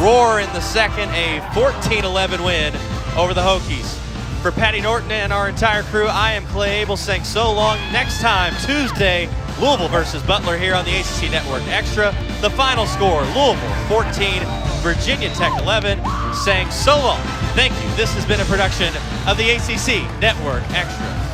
Roar in the second, a 14-11 win over the Hokies. For Patty Norton and our entire crew, I am Clay Abel saying so long. Next time, Tuesday, Louisville versus Butler here on the ACC Network Extra. The final score, Louisville 14, Virginia Tech 11, saying so long. Thank you. This has been a production of the ACC Network Extra.